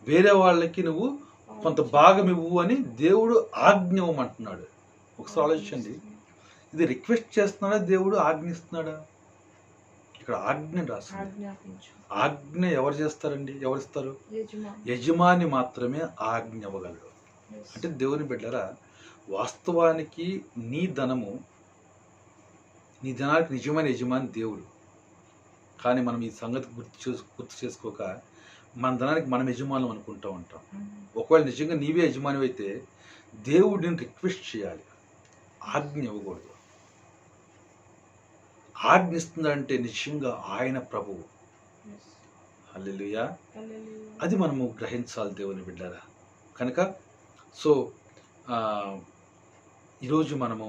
వేరే వాళ్ళకి నువ్వు కొంత భాగం ఇవ్వు అని దేవుడు ఆజ్ఞ ఇవ్వమంటున్నాడు. ఒకసారి ఆలోచించండి, ఇది రిక్వెస్ట్ చేస్తున్నాడా దేవుడు ఆజ్ఞిస్తున్నాడా? ఇక్కడ ఆజ్ఞ రాస్తుంది. ఆజ్ఞ ఎవరు చేస్తారండి? ఎవరు ఇస్తారు? యజమాని మాత్రమే ఆజ్ఞ ఇవ్వగలడు. అంటే దేవుని బిడ్డరా, వాస్తవానికి నీ ధనానికి నిజమైన యజమాని దేవుడు. కానీ మనం ఈ సంగతి గుర్తు చేసుకోక మన ధనానికి మనం యజమానులు అనుకుంటూ ఉంటాం. ఒకవేళ నిజంగా నీవే యజమాని అయితే దేవుడిని రిక్వెస్ట్ చేయాలి, ఆజ్ఞ ఇవ్వకూడదు. ఆజ్ఞ ఇస్తుందంటే నిజంగా ఆయన ప్రభువు. హల్లెలూయా. అది మనము గ్రహించాలి దేవుని బిడ్డరా. కనుక సో ఈరోజు మనము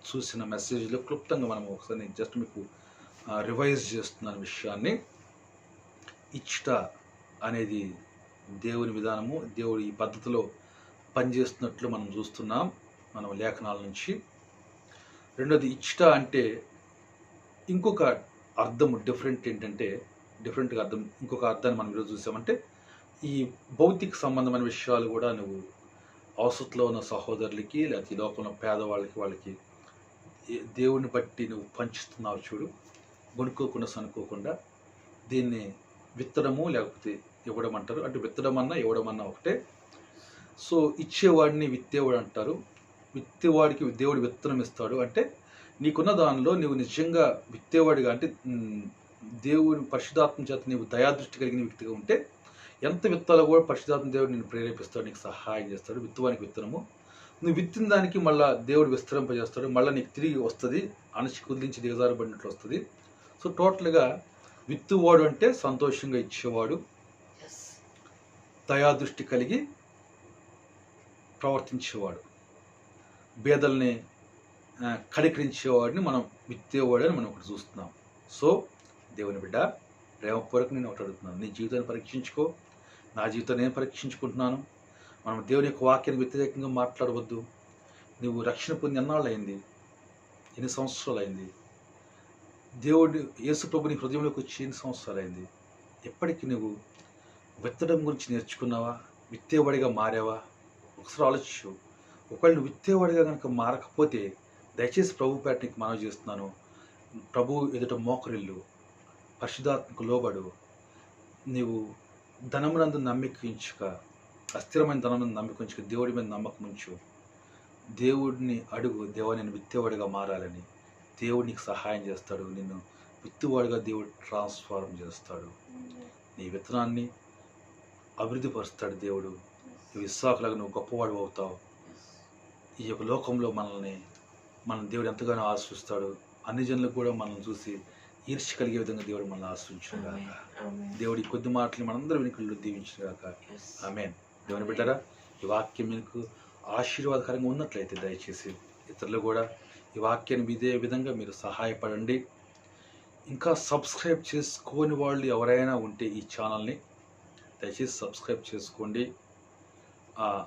చూసిన మెసేజ్లో క్లుప్తంగా మనం ఒకసారి జస్ట్ మీకు రివైజ్ చేస్తున్న విషయాన్ని, ఇచ్చుట అనేది దేవుని విధానము, దేవుడు ఈ పద్ధతిలో పనిచేస్తున్నట్లు మనం చూస్తున్నాం మనం లేఖనాల నుంచి. రెండోది, ఇచ్చుట అంటే ఇంకొక అర్థము డిఫరెంట్గా అర్థం, ఇంకొక అర్థాన్ని మనం ఈరోజు చూసామంటే ఈ భౌతిక సంబంధమైన విషయాలు కూడా నువ్వు అవసరంలో ఉన్న సహోదరులకి లేకపోతే ఈ లోకంలో పేదవాళ్ళకి వాళ్ళకి దేవుని బట్టి నువ్వు పంచుతున్నావు చూడు, కొనుక్కోకుండా సనుక్కోకుండా. దీన్ని విత్తడము లేకపోతే ఇవ్వడం అంటారు. అంటే విత్తడం అన్నా ఇవ్వడం అన్నా ఒకటే. సో ఇచ్చేవాడిని విత్తేవాడు అంటారు. విత్తేవాడికి దేవుడు విత్తనం ఇస్తాడు. అంటే నీకున్న దానిలో నువ్వు నిజంగా విత్తేవాడిగా, అంటే దేవుని పరిశుద్ధాత్మ చేత నీవు దయాదృష్టి కలిగిన వ్యక్తిగా ఉంటే ఎంత విత్తాలో కూడా పరిశుద్ధాత్మ దేవుడు నిన్ను ప్రేరేపిస్తాడు, నీకు సహాయం చేస్తాడు. విత్తువానికి విత్తనము, నువ్వు విత్తిన దానికి మళ్ళీ దేవుడు విస్తరింపజేస్తాడు, మళ్ళీ నీకు తిరిగి వస్తుంది, అణచి కుదిలించి దిగజారబడినట్లు వస్తుంది. సో టోటల్గా విత్తువాడు అంటే సంతోషంగా ఇచ్చేవాడు, దయాదృష్టి కలిగి ప్రవర్తించేవాడు, బేదల్ని కనికరించేవాడిని మనం విత్తేవాడు అని మనం ఒకటి చూస్తున్నాం. సో దేవుని బిడ్డ, ప్రేమపూర్వక నేను ఒకటి అడుగుతున్నాను, నీ జీవితాన్ని పరీక్షించుకో, నా జీవితాన్ని నేను పరీక్షించుకుంటున్నాను. మనం దేవుని యొక్క వాక్యాన్ని వ్యతిరేకంగా మాట్లాడవద్దు. నువ్వు రక్షణ పొంది ఎన్నాళ్ళు అయింది? ఎన్ని సంవత్సరాలు అయింది? దేవుడు యేసు ప్రభు నీ హృదయంలోకి వచ్చి ఎన్ని సంవత్సరాలు అయింది? ఎప్పటికీ నువ్వు విత్తడం గురించి నేర్చుకున్నావా? విత్తేవాడిగా మారావా? ఒకసారి ఆలోచించు. ఒకవేళ నువ్వు విత్తేవాడిగా కనుక మారకపోతే దయచేసి ప్రభు పేట నీకు మనవి చేస్తున్నాను, ప్రభు ఎదుట మోకరిల్లు, పరిశుద్ధాత్మకు లోబడు. నీవు ధనమునందు నమ్మిక ఉంచుక, అస్థిరమైన ధనమునందు నమ్మిక ఉంచుక, దేవుడి మీద నమ్మకం ఉంచు. దేవుడిని అడుగు, దేవా నేను విత్తేవాడిగా మారాలని. దేవుడు నీకు సహాయం చేస్తాడు, నిన్ను విత్తువాడిగా దేవుడు ట్రాన్స్ఫార్మ్ చేస్తాడు. నీ విత్తనాన్ని అభివృద్ధి పరుస్తాడు దేవుడు. ఇస్సాకులాగా నువ్వు గొప్పవాడు అవుతావు. ఈ యొక్క లోకంలో మన దేవుడు ఎంతగానో ఆశిస్తాడు. అన్ని జనులకు కూడా మనం చూసి ఈర్ష్య కలిగే విధంగా దేవుడు మనల్ని ఆశ్రయించుగాక. దేవుడి కొద్ది మాటలు మనందరూ వెనుకలు దీవించుగాక. ఆమేన్. దేవుని బిడ్డరా, ఈ వాక్యం మీకు ఆశీర్వాదకరంగా ఉన్నట్లయితే దయచేసి ఇతరులు కూడా ఈ వాక్యాన్ని ఇదే విధంగా మీరు సహాయపడండి. ఇంకా సబ్స్క్రైబ్ చేసుకోని వాళ్ళు ఎవరైనా ఉంటే ఈ ఛానల్ని దయచేసి సబ్స్క్రైబ్ చేసుకోండి.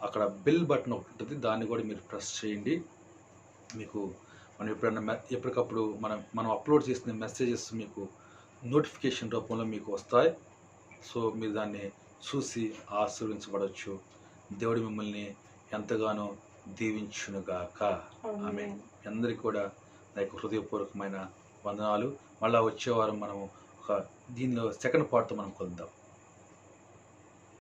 అక్కడ బెల్ బటన్ ఒకటి ఉంటుంది, దాన్ని కూడా మీరు ప్రెస్ చేయండి. మీకు మనం ఎప్పటికప్పుడు మనం అప్లోడ్ చేసిన మెసేజెస్ మీకు నోటిఫికేషన్ రూపంలో మీకు వస్తాయి. సో మీరు దాన్ని చూసి ఆశీర్వించబడవచ్చు. దేవుడు మిమ్మల్ని ఎంతగానో దీవించునుగాక. ఆమేన్. అందరికీ కూడా నా యొక్క హృదయపూర్వకమైన వందనాలు. మళ్ళా వచ్చే వారం మనము ఒక దీనిలో సెకండ్ పార్ట్తో మనం కలుద్దాం.